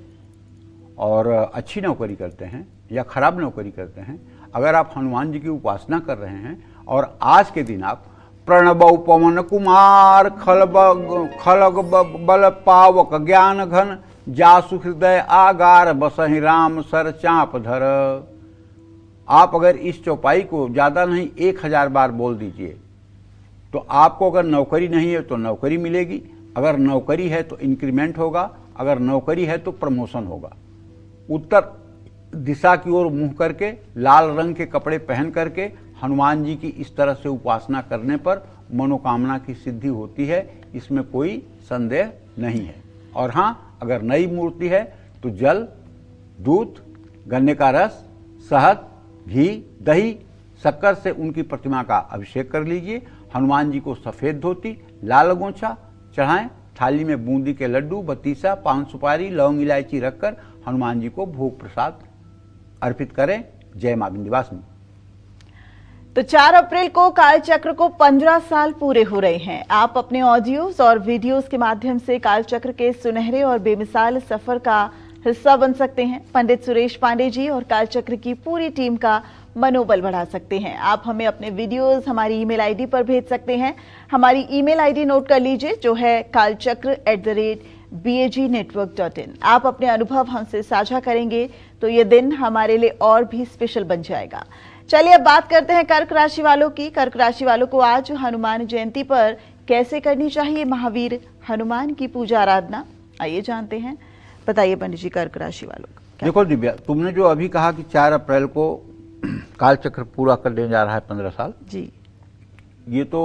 और अच्छी नौकरी करते हैं या खराब नौकरी करते हैं, अगर आप हनुमान जी की उपासना कर रहे हैं और आज के दिन आप प्रणबौ पवन कुमार खलग बल पावक ज्ञान घन, जासु हृदय आगार बसहि राम सर चाप धर, आप अगर इस चौपाई को ज्यादा नहीं 1000 बार बोल दीजिए तो आपको अगर नौकरी नहीं है तो नौकरी मिलेगी, अगर नौकरी है तो इंक्रीमेंट होगा, अगर नौकरी है तो प्रमोशन होगा। उत्तर दिशा की ओर मुंह करके लाल रंग के कपड़े पहन करके हनुमान जी की इस तरह से उपासना करने पर मनोकामना की सिद्धि होती है, इसमें कोई संदेह नहीं है। और हाँ, अगर नई मूर्ति है तो जल, दूध, गन्ने का रस, शहद, घी, दही, शक्कर से उनकी प्रतिमा का अभिषेक कर लीजिए। हनुमान जी को सफेद धोती, लाल गोंछा चढ़ाएं। थाली में बूंदी के लड्डू, बतीसा, पान सुपारी, लौंग इलायची रखकर हनुमान जी को भोग प्रसाद अर्पित करें। जय मां विंध्यवासिनी। तो 4 अप्रैल को कालचक्र को 15 साल पूरे हो रहे हैं। आप अपने ऑडियोज और वीडियोस के माध्यम से कालचक्र के सुनहरे और बेमिसाल सफर का हिस्सा बन सकते हैं। पंडित सुरेश पांडे जी और कालचक्र की पूरी टीम का मनोबल बढ़ा सकते हैं। आप हमें अपने वीडियोस हमारी ईमेल आईडी पर भेज सकते हैं। हमारी ईमेल आईडी नोट कर लीजिए, जो है kalchakra@bagnetwork.in। आप अपने अनुभव हमसे साझा करेंगे तो ये दिन हमारे लिए और भी स्पेशल बन जाएगा। चलिए अब बात करते हैं कर्क राशि वालों की। कर्क राशि वालों को आज हनुमान जयंती पर कैसे करनी चाहिए महावीर हनुमान की पूजा आराधना, आइए जानते हैं। बताइए पंडित जी, कर्क राशि वालों का। देखो दिव्या, तुमने जो अभी कहा कि 4 अप्रैल को कालचक्र पूरा करने जा रहा है 15 साल जी, ये तो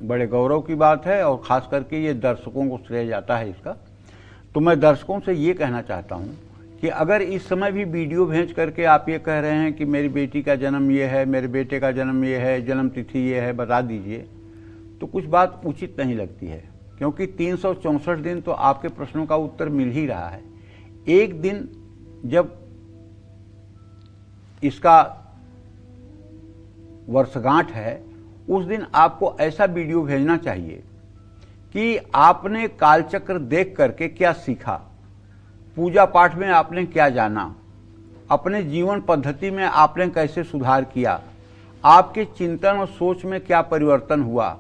बड़े गौरव की बात है और खास करके ये दर्शकों को श्रेय जाता है इसका। तो मैं दर्शकों से ये कहना चाहता हूँ कि अगर इस समय भी वीडियो भेज करके आप ये कह रहे हैं कि मेरी बेटी का जन्म ये है, मेरे बेटे का जन्म ये है, जन्म तिथि ये है, बता दीजिए, तो कुछ बात उचित नहीं लगती है, क्योंकि 364 दिन तो आपके प्रश्नों का उत्तर मिल ही रहा है। एक दिन जब इसका वर्षगांठ है, उस दिन आपको ऐसा वीडियो भेजना चाहिए कि आपने कालचक्र देख करके क्या सीखा, पूजा पाठ में आपने क्या जाना, अपने जीवन पद्धति में आपने कैसे सुधार किया, आपके चिंतन और सोच में क्या परिवर्तन हुआ,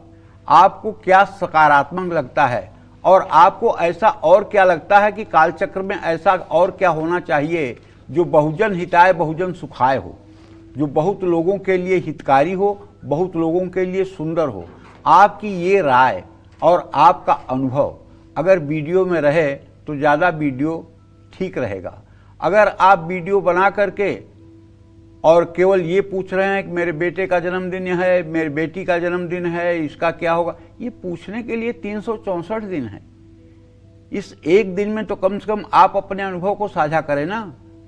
आपको क्या सकारात्मक लगता है और आपको ऐसा और क्या लगता है कि कालचक्र में ऐसा और क्या होना चाहिए जो बहुजन हिताय बहुजन सुखाय हो, जो बहुत लोगों के लिए हितकारी हो, बहुत लोगों के लिए सुंदर हो। आपकी ये राय और आपका अनुभव अगर वीडियो में रहे तो ज़्यादा वीडियो ठीक रहेगा। अगर आप वीडियो बना करके और केवल ये पूछ रहे हैं कि मेरे बेटे का जन्मदिन है, मेरी बेटी का जन्मदिन है, इसका क्या होगा, ये पूछने के लिए 364 दिन है। इस एक दिन में तो कम से कम आप अपने अनुभव को साझा करें ना,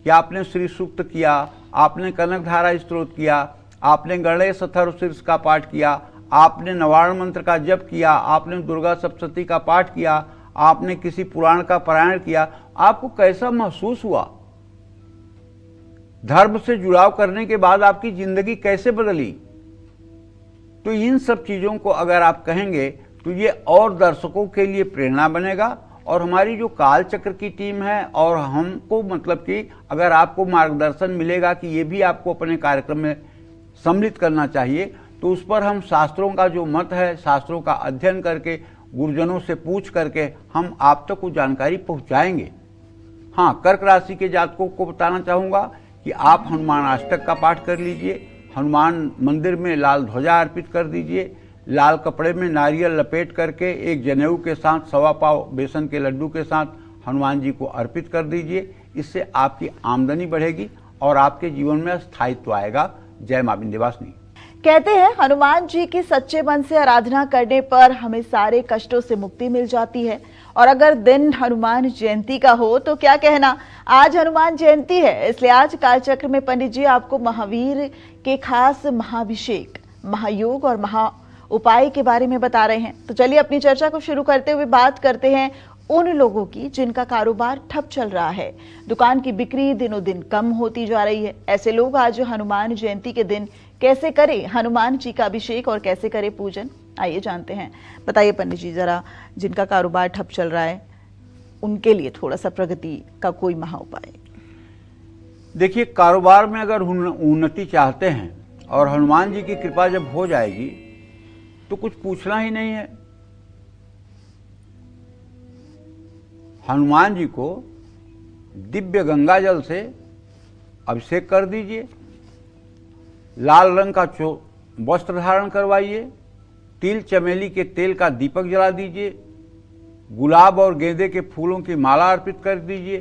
कि आपने श्री सूक्त किया, आपने कनकधारा स्तोत्र किया, आपने गणेश अथर्वशीर्ष का पाठ किया, आपने नवारण मंत्र का जप किया, आपने दुर्गा सप्तशती का पाठ किया, आपने किसी पुराण का पारायण किया, आपको कैसा महसूस हुआ, धर्म से जुड़ाव करने के बाद आपकी जिंदगी कैसे बदली। तो इन सब चीजों को अगर आप कहेंगे तो ये और दर्शकों के लिए प्रेरणा बनेगा। और हमारी जो कालचक्र की टीम है और हमको मतलब कि अगर आपको मार्गदर्शन मिलेगा कि ये भी आपको अपने कार्यक्रम में सम्मिलित करना चाहिए, तो उस पर हम शास्त्रों का जो मत है, शास्त्रों का अध्ययन करके, गुरुजनों से पूछ करके हम आप तक को जानकारी पहुंचाएंगे। हाँ, कर्क राशि के जातकों को बताना चाहूँगा कि आप हनुमान अष्टक का पाठ कर लीजिए, हनुमान मंदिर में लाल ध्वजा अर्पित कर दीजिए, लाल कपड़े में नारियल लपेट करके एक जनेऊ के साथ 1.25 पाव बेसन के लड्डू के साथ हनुमान जी को अर्पित कर दीजिए। इससे आपकी आमदनी बढ़ेगी और आपके जीवन में स्थायित्व आएगा। जय मां विंध्यवासिनी। कहते हैं हनुमान जी की सच्चे मन से आराधना करने पर हमें सारे कष्टों से मुक्ति मिल जाती है। और अगर दिन हनुमान जयंती का हो तो क्या कहना, आज हनुमान जयंती है, इसलिए आज कालचक्र में पंडित जी आपको महावीर के खास महाभिषेक, महायोग और महा उपाय के बारे में बता रहे हैं। तो चलिए अपनी चर्चा को शुरू करते हुए बात करते हैं उन लोगों की जिनका कारोबार ठप चल रहा है, दुकान की बिक्री दिनों दिन कम होती जा रही है। ऐसे लोग आज हनुमान जयंती के दिन कैसे करें हनुमान जी का अभिषेक और कैसे करें पूजन, आइए जानते हैं। बताइए पंडित जी, जरा जिनका कारोबार ठप चल रहा है उनके लिए थोड़ा सा प्रगति का कोई महा उपाय। देखिए, कारोबार में अगर उन्नति चाहते हैं और हनुमान जी की कृपा जब हो जाएगी तो कुछ पूछना ही नहीं है। हनुमान जी को दिव्य गंगा जल से अभिषेक कर दीजिए, लाल रंग का वस्त्र धारण करवाइए, तिल चमेली के तेल का दीपक जला दीजिए, गुलाब और गेंदे के फूलों की माला अर्पित कर दीजिए,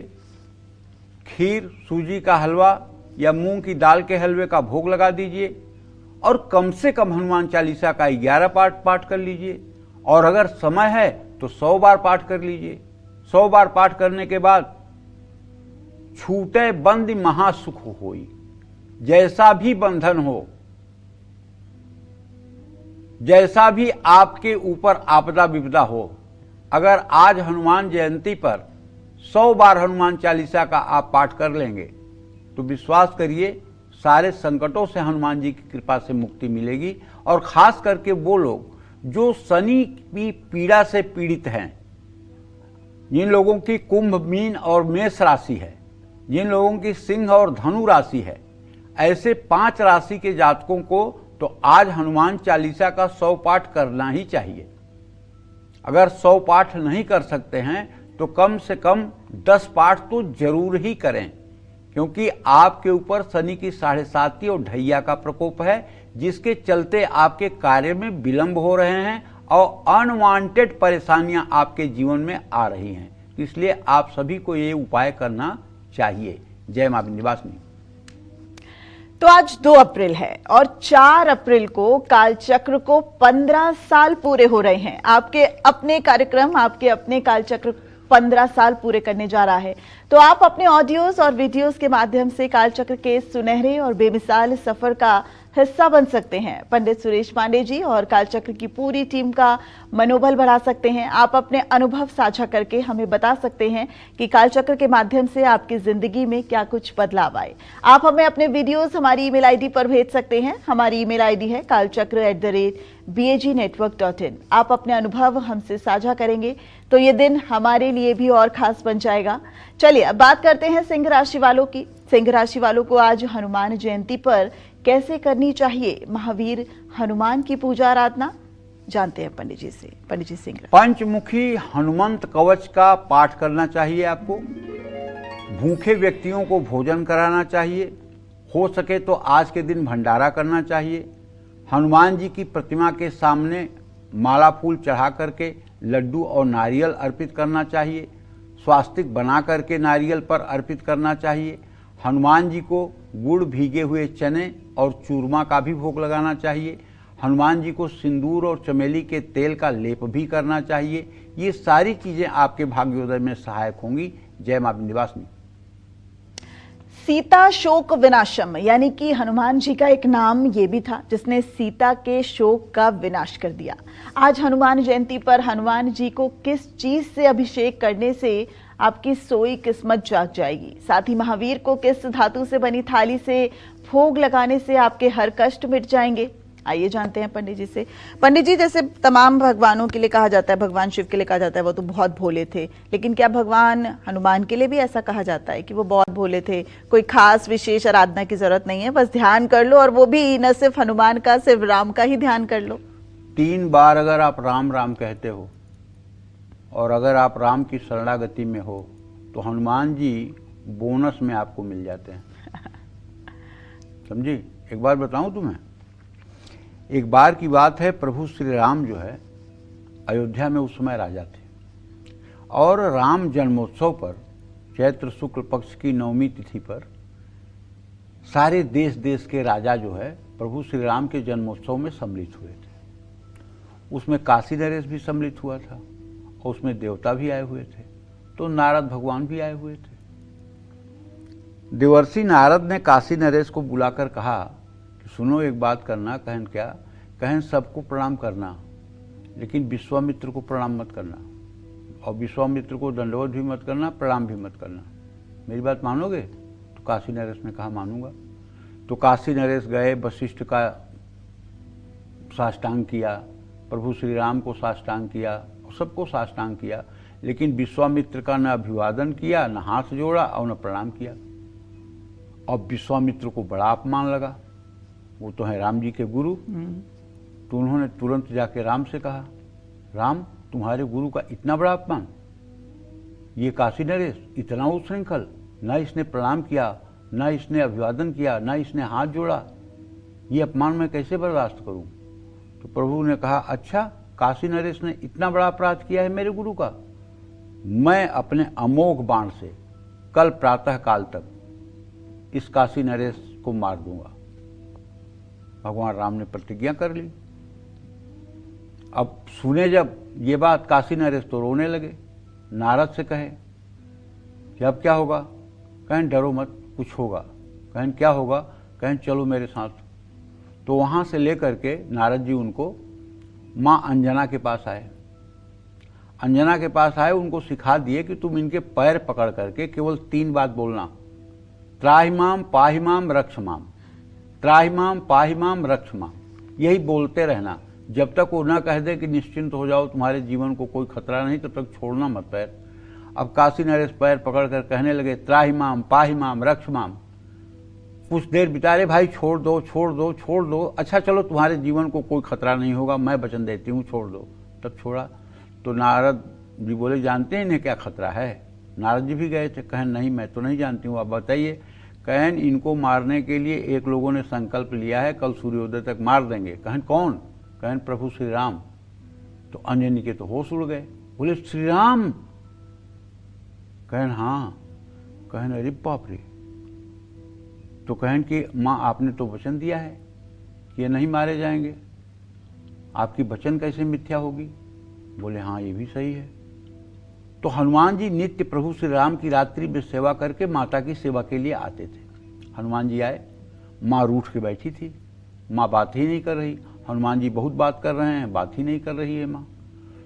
खीर, सूजी का हलवा या मूंग की दाल के हलवे का भोग लगा दीजिए और कम से कम हनुमान चालीसा का 11 पाठ कर लीजिए। और अगर समय है तो 100 बार पाठ कर लीजिए। 100 बार पाठ करने के बाद छूटे बंद महासुख होई, जैसा भी बंधन हो, जैसा भी आपके ऊपर आपदा विपदा हो, अगर आज हनुमान जयंती पर 100 बार हनुमान चालीसा का आप पाठ कर लेंगे तो विश्वास करिए सारे संकटों से हनुमान जी की कृपा से मुक्ति मिलेगी। और खास करके वो लोग जो शनि की पीड़ा से पीड़ित हैं, जिन लोगों की कुंभ, मीन और मेष राशि है, जिन लोगों की सिंह और धनु राशि है, ऐसे 5 राशि के जातकों को तो आज हनुमान चालीसा का 100 पाठ करना ही चाहिए। अगर 100 पाठ नहीं कर सकते हैं तो कम से कम 10 पाठ तो जरूर ही करें, क्योंकि आपके ऊपर शनि की 7.5 और ढैया का प्रकोप है, जिसके चलते आपके कार्य में विलंब हो रहे हैं, और अनवांटेड परेशानियां आपके जीवन में आ रही हैं। इसलिए आप सभी को ये उपाय करना चाहिए। जय मां विंध्यवासिनी। तो आज 2 अप्रैल है और 4 अप्रैल को कालचक्र को 15 साल पूरे हो रहे हैं। आपके अपने कार्यक्रम, आपके अपने कालचक्र 15 साल पूरे करने जा रहा है। तो आप अपने ऑडियोज और वीडियोस के माध्यम से कालचक्र के सुनहरे और बेमिसाल सफर का हिस्सा बन सकते हैं। पंडित सुरेश पांडे जी और कालचक्र की पूरी टीम का मनोबल बढ़ा सकते हैं। आप अपने अनुभव साझा करके हमें बता सकते हैं कि कालचक्र के माध्यम से आपकी जिंदगी में क्या कुछ बदलाव आए। आप हमें अपने वीडियोस हमारी ईमेल आईडी पर भेज सकते हैं। हमारी ईमेल आईडी है kalchakra@bagnetwork.in। आप अपने अनुभव हमसे साझा करेंगे तो ये दिन हमारे लिए भी और खास बन जाएगा। चलिए अब बात करते हैं सिंह राशि वालों की। सिंह राशि वालों को आज हनुमान जयंती पर कैसे करनी चाहिए महावीर हनुमान की पूजा आराधना, जानते हैं पंडित जी से। पंडित जी सिंह। पंचमुखी हनुमंत कवच का पाठ करना चाहिए आपको। भूखे व्यक्तियों को भोजन कराना चाहिए। हो सके तो आज के दिन भंडारा करना चाहिए। हनुमान जी की प्रतिमा के सामने माला फूल चढ़ा करके लड्डू और नारियल अर्पित करना चाहिए। स्वास्तिक बना करके नारियल पर अर्पित करना चाहिए। हनुमान जी को गुड़, भीगे हुए चने और चूरमा का भी भोग लगाना चाहिए। हनुमान जी को सिंदूर और चमेली के तेल का लेप भी करना चाहिए। ये सारी चीजें आपके भाग्योदय में सहायक होंगी। जय मां विंध्यवासिनी। सीता शोक विनाशम, यानी कि हनुमान जी का एक नाम ये भी था जिसने सीता के शोक का विनाश कर दिया। आज हनुमान जयंती पर हनुमान जी को किस चीज से अभिषेक करने से आपकी सोई किस्मत जाग जाएगी, साथ ही महावीर को किस धातु से बनी थाली से भोग लगाने से आपके हर कष्ट मिट जाएंगे, आइए जानते हैं पंडित जी से। पंडित जी, जैसे तमाम भगवानों के लिए कहा जाता है, भगवान शिव के लिए कहा जाता है वो तो बहुत भोले थे, लेकिन क्या भगवान हनुमान के लिए भी ऐसा कहा जाता है कि वो बहुत भोले थे? कोई खास विशेष आराधना की जरूरत नहीं है, बस ध्यान कर लो, और वो भी न सिर्फ हनुमान का, सिर्फ राम का ही ध्यान कर लो। 3 बार अगर आप राम राम कहते हो और अगर आप राम की शरणागति में हो तो हनुमान जी बोनस में आपको मिल जाते हैं। समझी? एक बार बताऊं तुम्हें, एक बार की बात है, प्रभु श्री राम जो है अयोध्या में उस समय राजा थे और राम जन्मोत्सव पर चैत्र शुक्ल पक्ष की 9वीं तिथि पर सारे देश देश के राजा जो है प्रभु श्री राम के जन्मोत्सव में सम्मिलित हुए थे। उसमें काशी नरेश भी सम्मिलित हुआ था और उसमें देवता भी आए हुए थे, तो नारद भगवान भी आए हुए थे। देवर्षि नारद ने काशी नरेश को बुलाकर कहा कि सुनो, एक बात करना। कहन क्या? कहन सबको प्रणाम करना, लेकिन विश्वामित्र को प्रणाम मत करना, और विश्वामित्र को दंडवत भी मत करना, प्रणाम भी मत करना। मेरी बात मानोगे? तो काशी नरेश ने कहा मानूंगा। तो काशी नरेश गए, वशिष्ठ का साष्टांग किया, प्रभु श्री राम को साष्टांग किया, सबको साष्टांग किया, लेकिन विश्वामित्र का न अभिवादन किया, न हाथ जोड़ा और न प्रणाम किया। और विश्वामित्र को बड़ा अपमान लगा, वो तो है राम जी के गुरु। तो उन्होंने तुरंत जाके राम से कहा, राम, तुम्हारे गुरु का इतना बड़ा अपमान? ये काशी नरेश इतना उच्छृंखल, न इसने प्रणाम किया, न इसने अभिवादन किया, न इसने हाथ जोड़ा, ये अपमान मैं कैसे बर्दाश्त करूं? तो प्रभु ने कहा, अच्छा, काशी नरेश ने इतना बड़ा अपराध किया है मेरे गुरु का? मैं अपने अमोघ बाण से कल प्रातः काल तक इस काशी नरेश को मार दूंगा। भगवान राम ने प्रतिज्ञा कर ली। अब सुने जब ये बात काशी नरेश तो रोने लगे। नारद से कहे कि अब क्या होगा? कहें डरो मत, कुछ होगा। कहें क्या होगा? कहें चलो मेरे साथ। तो वहां से लेकर के नारद जी उनको मां अंजना के पास आए। अंजना के पास आए, उनको सिखा दिए कि तुम इनके पैर पकड़ करके केवल 3 बात बोलना, त्राहिमाम पाहिमाम रक्षमाम, त्राहिमाम पाहिमाम रक्षमाम, यही बोलते रहना जब तक वो न कह दे कि निश्चिंत हो जाओ, तुम्हारे जीवन को कोई खतरा नहीं, तब तक छोड़ना मत पैर। अब काशी नरेश पैर पकड़ कर कहने लगे, त्राहिमाम पाहिमाम रक्षमाम। कुछ देर बिता रहे, भाई छोड़ दो छोड़ दो छोड़ दो, अच्छा चलो तुम्हारे जीवन को कोई खतरा नहीं होगा, मैं वचन देती हूँ, छोड़ दो। तब छोड़ा। तो नारद जी बोले, जानते हैं इन्हें क्या खतरा है? नारद जी भी गए थे। कहें नहीं, मैं तो नहीं जानती हूँ, आप बताइए। कहें इनको मारने के लिए एक लोगों ने संकल्प लिया है, कल सूर्योदय तक मार देंगे। कहें कौन? कहें प्रभु श्री राम। तो अंजनी के तो होश उड़ गए, बोले श्री राम। कहन हाँ। कहन अरे बाप रे। तो कहन कि माँ आपने तो वचन दिया है कि ये नहीं मारे जाएंगे, आपकी वचन कैसे मिथ्या होगी? बोले हाँ ये भी सही है। तो हनुमान जी नित्य प्रभु श्री राम की रात्रि में सेवा करके माता की सेवा के लिए आते थे। हनुमान जी आए, माँ रूठ के बैठी थी, माँ बात ही नहीं कर रही। हनुमान जी बहुत बात कर रहे हैं, बात ही नहीं कर रही है माँ।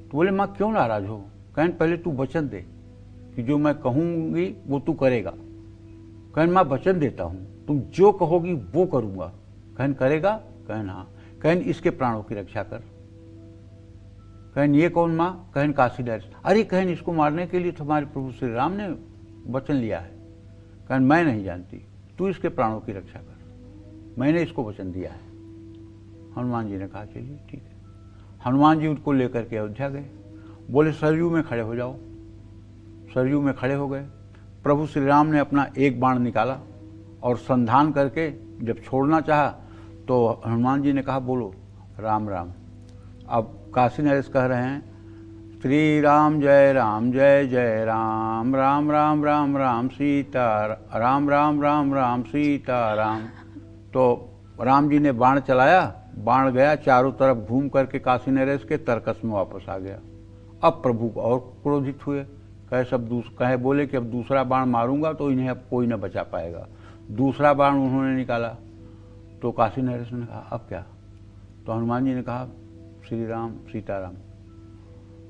तो बोले माँ क्यों नाराज हो? कहन पहले तू वचन दे कि जो मैं कहूंगी वो तू करेगा। कहन माँ वचन देता हूं, तुम जो कहोगी वो करूंगा। कहन करेगा? कहन हाँ। कहन इसके प्राणों की रक्षा कर। कहन ये कौन माँ? कहन काशीनरेश। अरे कहन इसको मारने के लिए तुम्हारे प्रभु श्री राम ने वचन लिया है। कहन मैं नहीं जानती, तू इसके प्राणों की रक्षा कर, मैंने इसको वचन दिया है। हनुमान जी ने कहा चलिए ठीक है। हनुमान जी उनको लेकर के अयोध्या गए, बोले सरयू में खड़े हो जाओ। सरयू में खड़े हो गए। प्रभु श्री राम ने अपना एक बाण निकाला और संधान करके जब छोड़ना चाहा तो हनुमान जी ने कहा बोलो राम राम। अब काशी नरेश कह रहे हैं श्री राम जय जय राम, राम राम राम राम सीता राम, राम राम राम सीता राम। तो राम जी ने बाण चलाया, बाण गया चारों तरफ घूम करके काशी नरेश के तरकस में वापस आ गया। अब प्रभु और क्रोधित हुए, कहे बोले कि अब दूसरा बाण मारूंगा तो इन्हें अब कोई न बचा पाएगा। दूसरा बाण उन्होंने निकाला तो काशी नरेश ने कहा अब क्या? तो हनुमान जी ने कहा श्री राम सीताराम।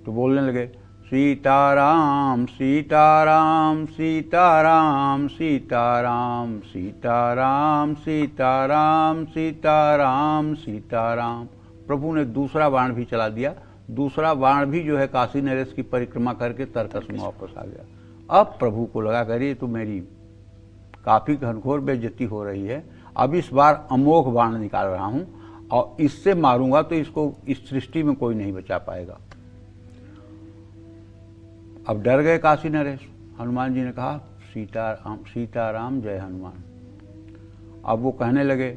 तो बोलने लगे सीताराम सीताराम सीताराम सीताराम सीताराम सीताराम सीताराम सीताराम। प्रभु ने दूसरा बाण भी चला दिया। दूसरा बाण भी जो है काशी नरेश की परिक्रमा करके तरकस में वापस आ गया। अब प्रभु को लगा करिए तो मेरी काफी घनघोर बेइज्जती हो रही है, अब इस बार अमोघ बाण निकाल रहा हूं और इससे मारूंगा तो इसको इस सृष्टि में कोई नहीं बचा पाएगा। अब डर गए काशी नरेश। हनुमान जी ने कहा सीताराम सीताराम जय हनुमान। अब वो कहने लगे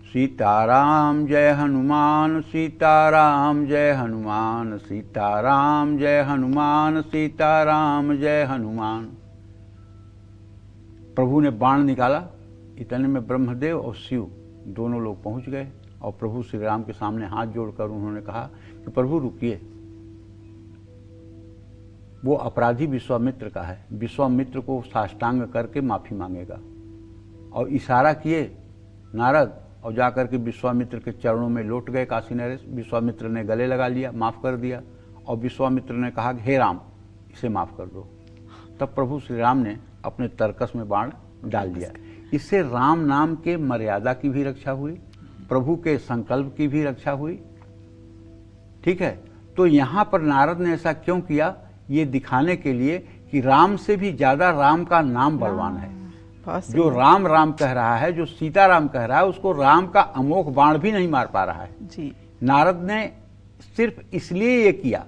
सीताराम जय हनुमान सीताराम जय हनुमान सीताराम जय हनुमान सीताराम जय हनुमान। प्रभु ने बाण निकाला, इतने में ब्रह्मदेव और शिव दोनों लोग पहुंच गए और प्रभु श्री राम के सामने हाथ जोड़कर उन्होंने कहा कि प्रभु रुकिए, वो अपराधी विश्वामित्र का है, विश्वामित्र को साष्टांग करके माफी मांगेगा। और इशारा किए नारद और जाकर के विश्वामित्र के चरणों में लौट गए काशी नरेश। विश्वामित्र ने गले लगा लिया, माफ कर दिया और विश्वामित्र ने कहा हे राम इसे माफ कर दो। तब प्रभु श्री राम ने अपने तरकस में बाण डाल दिया। इससे राम नाम के मर्यादा की भी रक्षा हुई, प्रभु के संकल्प की भी रक्षा हुई। ठीक है, तो यहां पर नारद ने ऐसा क्यों किया? ये दिखाने के लिए कि राम से भी ज्यादा राम का नाम बलवान है। जो राम राम कह रहा है, जो सीताराम कह रहा है, उसको राम का अमोघ बाण भी नहीं मार पा रहा है जी। नारद ने सिर्फ इसलिए ये किया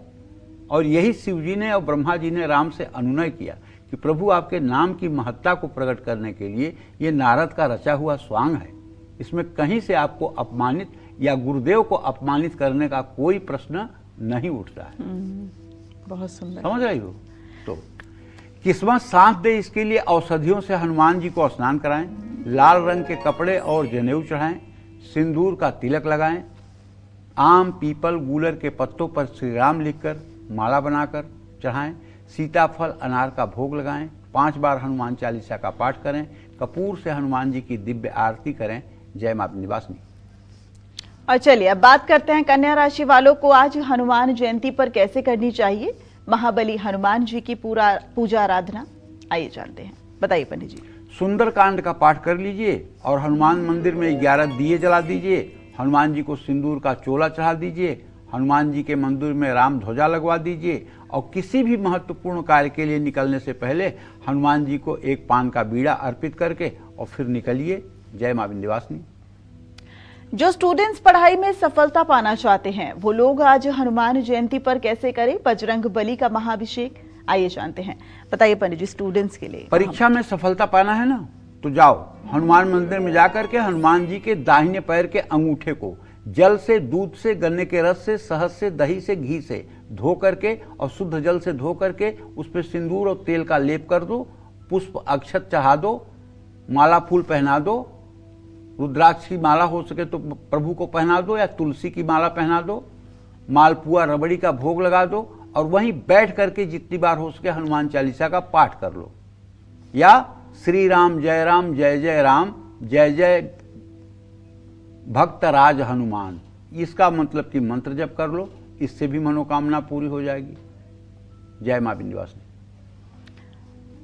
और यही शिव जी ने और ब्रह्मा जी ने राम से अनुनय किया कि प्रभु आपके नाम की महत्ता को प्रकट करने के लिए ये नारद का रचा हुआ स्वांग है, इसमें कहीं से आपको अपमानित या गुरुदेव को अपमानित करने का कोई प्रश्न नहीं उठता है। बहुत सुंदर, समझ रही हो? तो किस्मत साथ दे इसके लिए औषधियों से हनुमान जी को स्नान कराएं, लाल रंग के कपड़े और जनेऊ चढ़ाएं, सिंदूर का तिलक लगाएं, आम पीपल गूलर के पत्तों पर श्री राम लिखकर माला बनाकर चढ़ाएं, सीताफल अनार का भोग लगाएं, 5 बार हनुमान चालीसा का पाठ करें, कपूर से हनुमान जी की दिव्य आरती करें। जय मां विंध्यवासिनी। और चलिए अब बात करते हैं कन्या राशि वालों को आज हनुमान जयंती पर कैसे करनी चाहिए महाबली हनुमान जी की पूजा आराधना। आइए जानते हैं, बताइए पंडित जी। सुंदरकांड का पाठ कर लीजिए और हनुमान मंदिर में 11 दिए जला दीजिए, हनुमान जी को सिंदूर का चोला चढ़ा दीजिए, हनुमान जी के मंदिर में राम ध्वजा लगवा दीजिए और किसी भी महत्वपूर्ण कार्य के लिए निकलने से पहले हनुमान जी को एक पान का बीड़ा अर्पित करके और फिर निकलिए। जय मां विंध्यवासिनी। जो स्टूडेंट्स पढ़ाई में सफलता पाना चाहते हैं वो लोग आज हनुमान जयंती पर कैसे करें बजरंग बली का महाअभिषेक। आइए जानते हैं, बताइए पंडित जी। स्टूडेंट्स के लिए परीक्षा में सफलता पाना है ना, तो जाओ हनुमान मंदिर में जाकर के हनुमान जी के दाहिने पैर के अंगूठे को जल से, दूध से, गन्ने के रस से, शहद से, दही से, घी से धो करके और शुद्ध जल से धो करके उस पर सिंदूर और तेल का लेप कर दो, पुष्प अक्षत चढ़ा दो, माला फूल पहना दो, रुद्राक्ष की माला हो सके तो प्रभु को पहना दो या तुलसी की माला पहना दो, मालपुआ रबड़ी का भोग लगा दो और वहीं बैठ करके जितनी बार हो सके हनुमान चालीसा का पाठ कर लो, या श्री राम जय राम जय जय राम जय जय भक्तराज हनुमान, इसका मतलब कि मंत्र जप कर लो, इससे भी मनोकामना पूरी हो जाएगी। जय मां विंध्यवासिनी।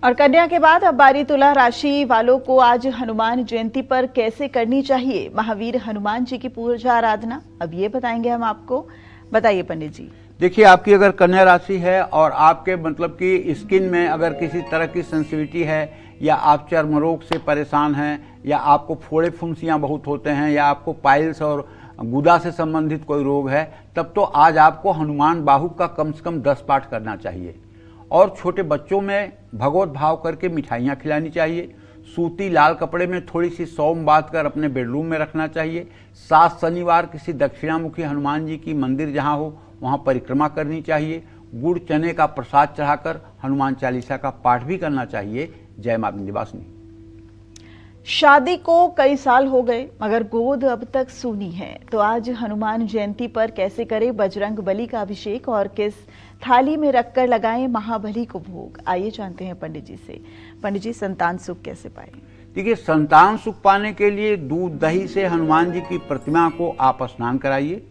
और कन्या के बाद अब बारी तुला राशि वालों को आज हनुमान जयंती पर कैसे करनी चाहिए महावीर हनुमान जी की पूजा आराधना, अब ये बताएंगे हम आपको। बताइए पंडित जी। देखिए, आपकी अगर कन्या राशि है और आपके मतलब कि स्किन में अगर किसी तरह की सेंसिटिविटी है, या आप चर्म रोग से परेशान हैं, या आपको फोड़े फुंसियाँ बहुत होते हैं, या आपको पाइल्स और गुदा से संबंधित कोई रोग है, तब तो आज आपको हनुमान बाहु का कम से कम 10 पाठ करना चाहिए। और छोटे बच्चों में भगवत भाव करके मिठाइयाँ खिलानी चाहिए। सूती लाल कपड़े में थोड़ी सी सौंफ बांध कर अपने बेडरूम में रखना चाहिए। 7 शनिवार किसी दक्षिणामुखी हनुमान जी की मंदिर जहाँ हो वहाँ परिक्रमा करनी चाहिए। गुड़ चने का प्रसाद चढ़ाकर हनुमान चालीसा का पाठ भी करना चाहिए। जय मां विंध्यवासिनी। शादी को कई साल हो गए मगर गोद अब तक सूनी है, तो आज हनुमान जयंती पर कैसे करें बजरंग बली का अभिषेक और किस थाली में रखकर लगाएं महाबली को भोग, आइए जानते हैं पंडित जी से। पंडित जी, संतान सुख कैसे पाए? देखिए, संतान सुख पाने के लिए दूध दही से हनुमान जी की प्रतिमा को आप स्नान कराइए,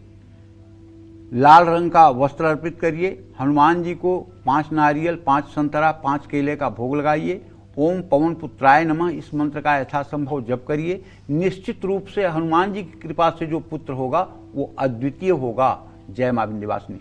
लाल रंग का वस्त्र अर्पित करिए, हनुमान जी को 5 नारियल, 5 संतरा, 5 केले का भोग लगाइए। ओम पवन पुत्राय नमः इस मंत्र का यथासंभव जप करिए। निश्चित रूप से हनुमान जी की कृपा से जो पुत्र होगा वो अद्वितीय होगा। जय मां विंध्यवासिनी।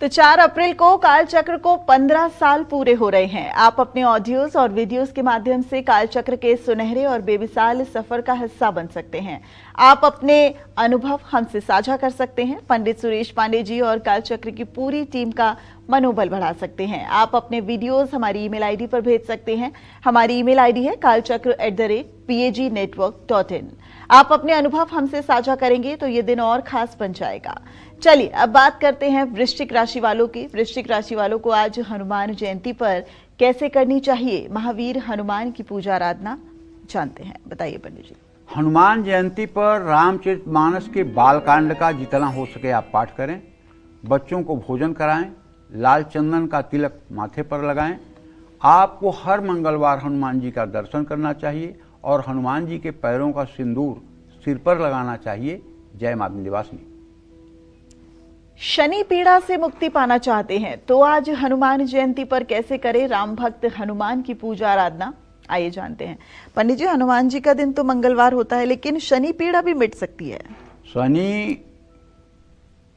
तो 4 अप्रैल को कालचक्र को 15 साल पूरे हो रहे हैं। आप अपने ऑडियोज और वीडियोस के माध्यम से कालचक्र के सुनहरे और बेमिसाल सफर का हिस्सा बन सकते हैं। आप अपने अनुभव हमसे साझा कर सकते हैं। पंडित सुरेश पांडे जी और कालचक्र की पूरी टीम का मनोबल बढ़ा सकते हैं। आप अपने वीडियोस हमारी ईमेल आईडी पर भेज सकते हैं। हमारी ईमेल आईडी है kalchakra@pagnetwork.in। आप अपने अनुभव हमसे साझा करेंगे तो ये दिन और खास बन जाएगा। चलिए अब बात करते हैं वृश्चिक राशि वालों की। वृश्चिक राशि वालों को आज हनुमान जयंती पर कैसे करनी चाहिए महावीर हनुमान की पूजा आराधना, जानते हैं। बताइए पंडित जी। हनुमान जयंती पर रामचरितमानस के बालकांड का जितना हो सके आप पाठ करें। बच्चों को भोजन कराएं, लाल चंदन का तिलक माथे पर लगाएं। आपको हर मंगलवार हनुमान जी का दर्शन करना चाहिए और हनुमान जी के पैरों का सिंदूर सिर पर लगाना चाहिए। जय मां विंध्यवासिनी। शनि पीड़ा से मुक्ति पाना चाहते हैं तो आज हनुमान जयंती पर कैसे करें राम भक्त हनुमान की पूजा आराधना, आइए जानते हैं। पंडित जी, हनुमान जी का दिन तो मंगलवार होता है लेकिन शनि पीड़ा भी मिट सकती है। शनि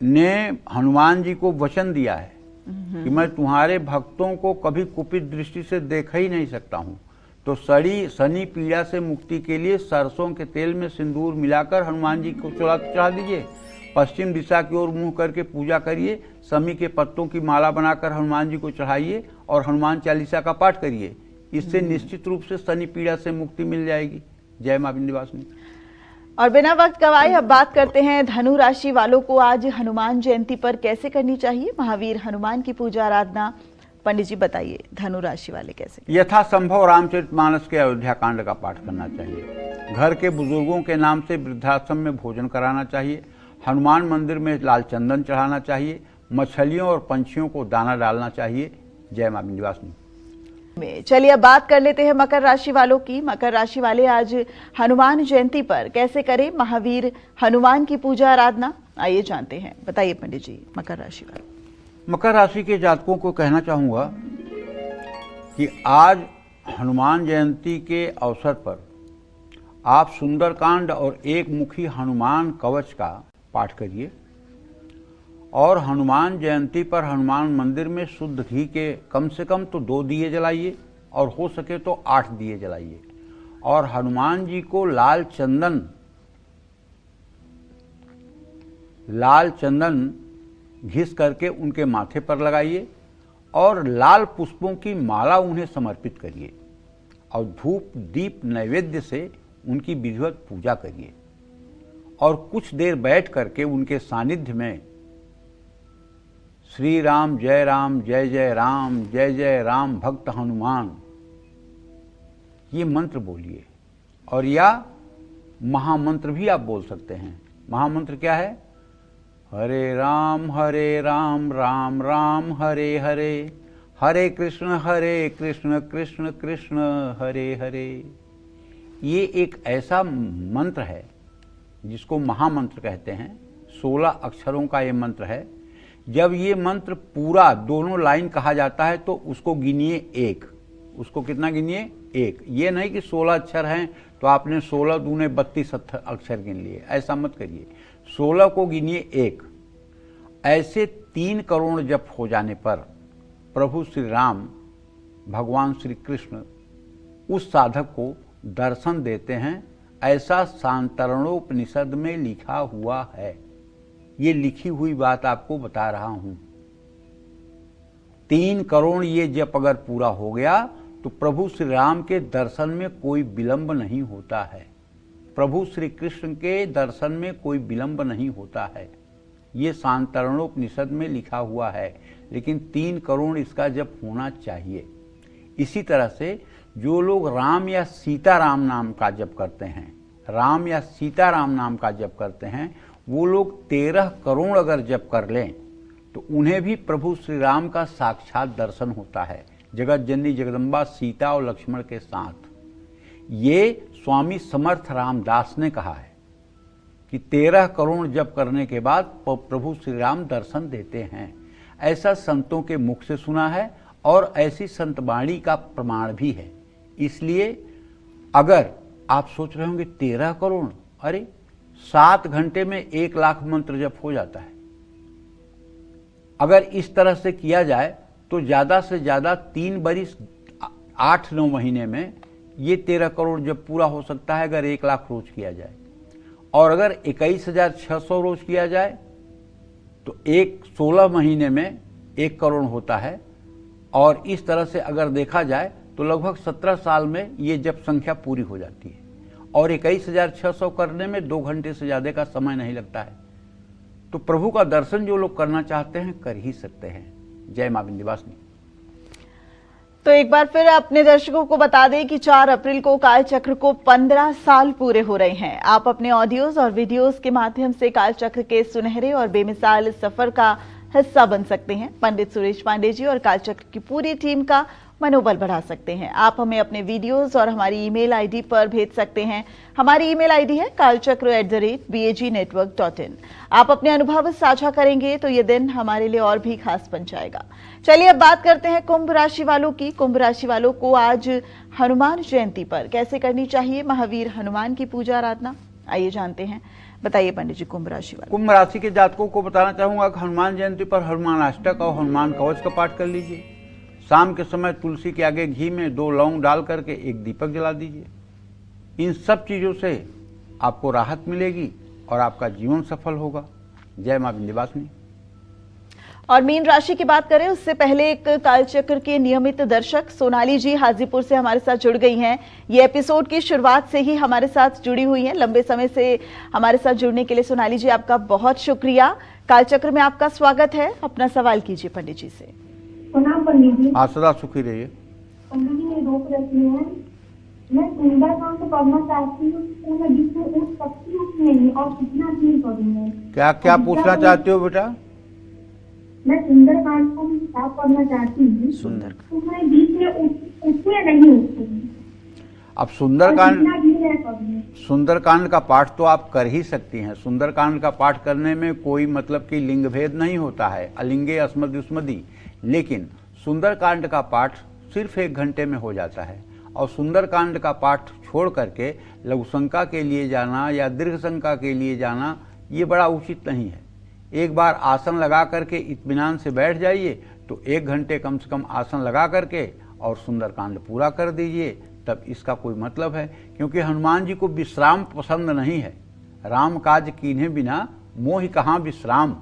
ने हनुमान जी को वचन दिया है कि मैं तुम्हारे भक्तों को कभी कुपित दृष्टि से देख ही नहीं सकता हूं। तो शनि पीड़ा से मुक्ति के लिए सरसों के तेल में सिंदूर मिलाकर हनुमान जी को चढ़ा दीजिए। पश्चिम दिशा की ओर मुंह करके पूजा करिए। समी के पत्तों की माला बनाकर हनुमान जी को चढ़ाइए और हनुमान चालीसा का पाठ करिए। इससे निश्चित रूप से शनि पीड़ा से मुक्ति मिल जाएगी। जय मां विंध्यवासिनी। और बिना वक्त गवाए अब बात करते हैं धनु राशि वालों को आज हनुमान जयंती पर कैसे करनी चाहिए महावीर हनुमान की पूजा आराधना। पंडित जी बताइए, धनु राशि वाले कैसे? यथासंभव रामचरितमानस के अयोध्या कांड का पाठ करना चाहिए। घर के बुजुर्गों के नाम से वृद्धाश्रम में भोजन कराना चाहिए। हनुमान मंदिर में लाल चंदन चढ़ाना चाहिए। मछलियों और पंछियों को दाना डालना चाहिए। जय मां विंध्यवासिनी। चलिए अब बात कर लेते हैं मकर राशि वालों की। मकर राशि वाले आज हनुमान जयंती पर कैसे करें महावीर हनुमान की पूजा आराधना, आइए जानते हैं। बताइए पंडित जी, मकर राशि वाले। मकर राशि के जातकों को कहना चाहूंगा कि आज हनुमान जयंती के अवसर पर आप सुंदरकांड और एक मुखी हनुमान कवच का पाठ करिए और हनुमान जयंती पर हनुमान मंदिर में शुद्ध घी के कम से कम तो 2 दिए जलाइए और हो सके तो 8 दिए जलाइए और हनुमान जी को लाल चंदन घिस करके उनके माथे पर लगाइए और लाल पुष्पों की माला उन्हें समर्पित करिए और धूप दीप नैवेद्य से उनकी विधिवत पूजा करिए और कुछ देर बैठ करके उनके सानिध्य में श्री राम जय राम जय जय राम भक्त हनुमान ये मंत्र बोलिए। और या महामंत्र भी आप बोल सकते हैं। महामंत्र क्या है? हरे राम राम राम हरे हरे, हरे कृष्ण कृष्ण कृष्ण हरे हरे। ये एक ऐसा मंत्र है जिसको महामंत्र कहते हैं। 16 अक्षरों का ये मंत्र है। जब ये मंत्र पूरा दोनों लाइन कहा जाता है तो उसको गिनिए 1। उसको कितना गिनिए? 1। ये नहीं कि 16 अक्षर हैं तो आपने 16 दूने 32 अक्षर गिन लिए, ऐसा मत करिए। 16 को गिनिए 1। ऐसे 3 करोड़ जप हो जाने पर प्रभु श्री राम, भगवान श्री कृष्ण उस साधक को दर्शन देते हैं। ऐसा शांतरणोपनिषद में लिखा हुआ है। ये लिखी हुई बात आपको बता रहा हूं। 3 करोड़ ये जप अगर पूरा हो गया तो प्रभु श्री राम के दर्शन में कोई विलंब नहीं होता है। प्रभु श्री कृष्ण के दर्शन में कोई विलंब नहीं होता है। ये शांतरणोपनिषद में लिखा हुआ है, लेकिन 3 करोड़ इसका जप होना चाहिए। इसी तरह से जो लोग राम या सीताराम नाम का जप करते हैं, राम या सीताराम नाम का जप करते हैं, वो लोग 13 करोड़ अगर जप कर लें तो उन्हें भी प्रभु श्री राम का साक्षात दर्शन होता है, जगत जननी जगदम्बा सीता और लक्ष्मण के साथ। ये स्वामी समर्थ रामदास ने कहा है कि 13 करोड़ जप करने के बाद प्रभु श्री राम दर्शन देते हैं। ऐसा संतों के मुख से सुना है और ऐसी संतवाणी का प्रमाण भी है। इसलिए अगर आप सोच रहे होंगे 13 करोड़, अरे 7 घंटे में 1 लाख मंत्र जप हो जाता है। अगर इस तरह से किया जाए तो ज़्यादा से ज़्यादा 3 बरिस 8-9 महीने में ये 13 करोड़ जप पूरा हो सकता है अगर 1 लाख रोज किया जाए। और अगर 21,600 रोज किया जाए तो 16 महीने में 1 करोड़ होता है। और इस तरह से अगर देखा जाए तो लगभग 17 साल में ये जप संख्या पूरी हो जाती है। और 21,600 करने में 2 घंटे से ज़्यादा का समय नहीं लगता है। तो प्रभु का दर्शन जो लोग करना चाहते हैं कर ही सकते हैं। जय मां विंध्यवासिनी। तो एक बार फिर अपने दर्शकों को बता दें कि 4 अप्रैल को कालचक्र को 15 साल पूरे हो रहे हैं। आप अपने ऑडियोज और वीडियोस के माध्यम से कालचक्र के सुनहरे और बेमिसाल सफर का हिस्सा बन सकते हैं। पंडित सुरेश पांडे जी और कालचक्र की पूरी टीम का मनोबल बढ़ा सकते हैं। आप हमें अपने वीडियोस और हमारी ईमेल आईडी पर भेज सकते हैं। हमारी ईमेल आईडी है kalchakra@bagnetwork.in। आप अपने अनुभव साझा करेंगे तो ये दिन हमारे लिए और भी खास बन जाएगा। चलिए अब बात करते हैं कुंभ राशि वालों की। कुंभ राशि वालों को आज हनुमान जयंती पर कैसे करनी चाहिए महावीर हनुमान की पूजा आराधना, आइए जानते हैं। बताइए पंडित जी, कुंभ राशि वाले। कुंभ राशि के जातकों को बताना चाहूंगा कि हनुमान जयंती पर हनुमान अष्टक और हनुमान कवच का पाठ कर लीजिए। शाम के समय तुलसी के आगे घी में 2 लौंग डाल करके एक दीपक जला दीजिए। इन सब चीजों से आपको राहत मिलेगी और आपका जीवन सफल होगा। जय मां विंध्यवासिनी। और मीन राशि की बात करें उससे पहले एक कालचक्र के नियमित दर्शक सोनाली जी हाजीपुर से हमारे साथ जुड़ गई हैं। ये एपिसोड की शुरुआत से ही हमारे साथ जुड़ी हुई हैं। लंबे समय से हमारे साथ जुड़ने के लिए सोनाली जी आपका बहुत शुक्रिया। कालचक्र में आपका स्वागत है। अपना सवाल कीजिए पंडित जी से। प्रणाम पंडित जी। हाँ, सदा सुखी रहिए। पंडित जी मेरे 2 प्रश्न हैं। मैं सुंदरकांड पढ़ना चाहती हूँ तो मैं जिसमें उठ सकती हूँ नहीं और कितना दिन पढ़ूंगा? क्या क्या पूछना चाहते हो बेटा? मैं सुंदरकांड को किताब पढ़ना चाहती हूँ। सुंदर तो मैं बीच में उठूँ या नहीं उठूँ? अब सुंदरकांड पढ़ूँ? सुंदरकांड का पाठ तो आप कर ही सकती हैं। सुंदरकांड का पाठ करने में कोई मतलब कि लिंग भेद नहीं होता है, अलिंगे अस्मदुस्मदी। लेकिन सुंदरकांड का पाठ सिर्फ 1 घंटे में हो जाता है। और सुंदरकांड का पाठ छोड़ करके लघु शंका के लिए जाना या दीर्घ शंका के लिए जाना ये बड़ा उचित नहीं है। एक बार आसन लगा करके इत्मीनान से बैठ जाइए तो 1 घंटे कम से कम आसन लगा करके और सुंदरकांड पूरा कर दीजिए, तब इसका कोई मतलब है। क्योंकि हनुमान जी को विश्राम पसंद नहीं है। राम काज कीन्हे बिना मोहि कहाँ विश्राम।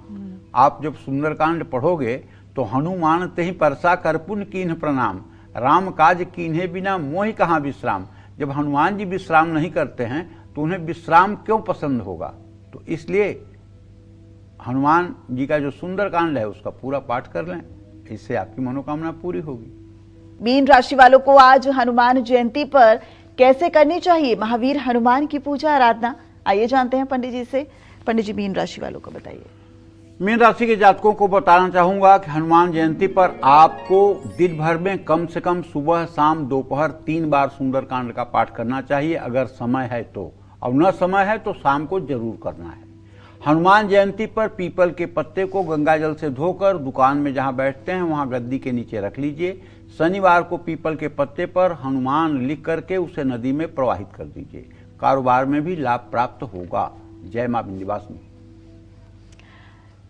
आप जब सुंदरकांड पढ़ोगे तो हनुमान ते ही परसा करपुन कीन्ह प्रणाम, राम काज कीन्हे बिना मोहि कहाँ विश्राम। जब हनुमान जी विश्राम नहीं करते हैं तो उन्हें विश्राम क्यों पसंद होगा? तो तो इसलिए हनुमान जी का जो सुंदरकांड है उसका पूरा पाठ कर लें, इससे आपकी मनोकामना पूरी होगी। मीन राशि वालों को आज हनुमान जयंती पर कैसे करनी चाहिए महावीर हनुमान की पूजा आराधना, आइए जानते हैं पंडित जी से। पंडित जी, मीन राशि वालों को बताइए। मीन राशि के जातकों को बताना चाहूंगा कि हनुमान जयंती पर आपको दिन भर में कम से कम सुबह शाम दोपहर 3 बार सुंदरकांड का पाठ करना चाहिए, अगर समय है तो, और न समय है तो शाम को जरूर करना है। हनुमान जयंती पर पीपल के पत्ते को गंगा जल से धोकर दुकान में जहां बैठते हैं वहां गद्दी के नीचे रख लीजिए। शनिवार को पीपल के पत्ते पर हनुमान लिख करके उसे नदी में प्रवाहित कर दीजिए। कारोबार में भी लाभ प्राप्त होगा। जय मां विंध्यवासिनी।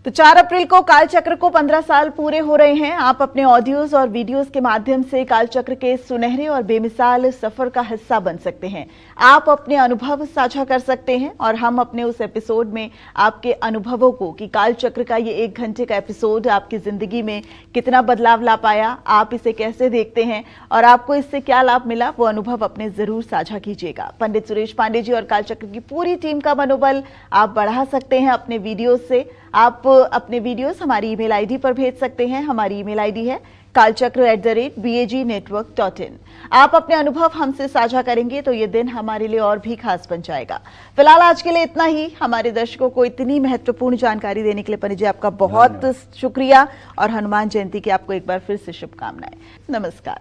तो 4 अप्रैल को कालचक्र को 15 साल पूरे हो रहे हैं। आप अपने ऑडियोज और वीडियोस के माध्यम से कालचक्र के सुनहरे और बेमिसाल सफर का हिस्सा बन सकते हैं। आप अपने अनुभव साझा कर सकते हैं और हम अपने उस एपिसोड में आपके अनुभवों को, कि कालचक्र का ये 1 घंटे का एपिसोड आपकी जिंदगी में कितना बदलाव ला पाया, आप इसे कैसे देखते हैं और आपको इससे क्या लाभ मिला, वो अनुभव अपने जरूर साझा कीजिएगा। पंडित सुरेश पांडे जी और कालचक्र की पूरी टीम का मनोबल आप बढ़ा सकते हैं अपने वीडियो से। आप अपने वीडियोस हमारी ईमेल आईडी पर भेज सकते हैं। हमारी ईमेल आईडी है kalchakra@bagnetwork.in। आप अपने अनुभव हमसे साझा करेंगे तो ये दिन हमारे लिए और भी खास बन जाएगा। फिलहाल आज के लिए इतना ही। हमारे दर्शकों को इतनी महत्वपूर्ण जानकारी देने के लिए पंडित जी आपका बहुत शुक्रिया और हनुमान जयंती की आपको एक बार फिर से शुभकामनाएं। नमस्कार।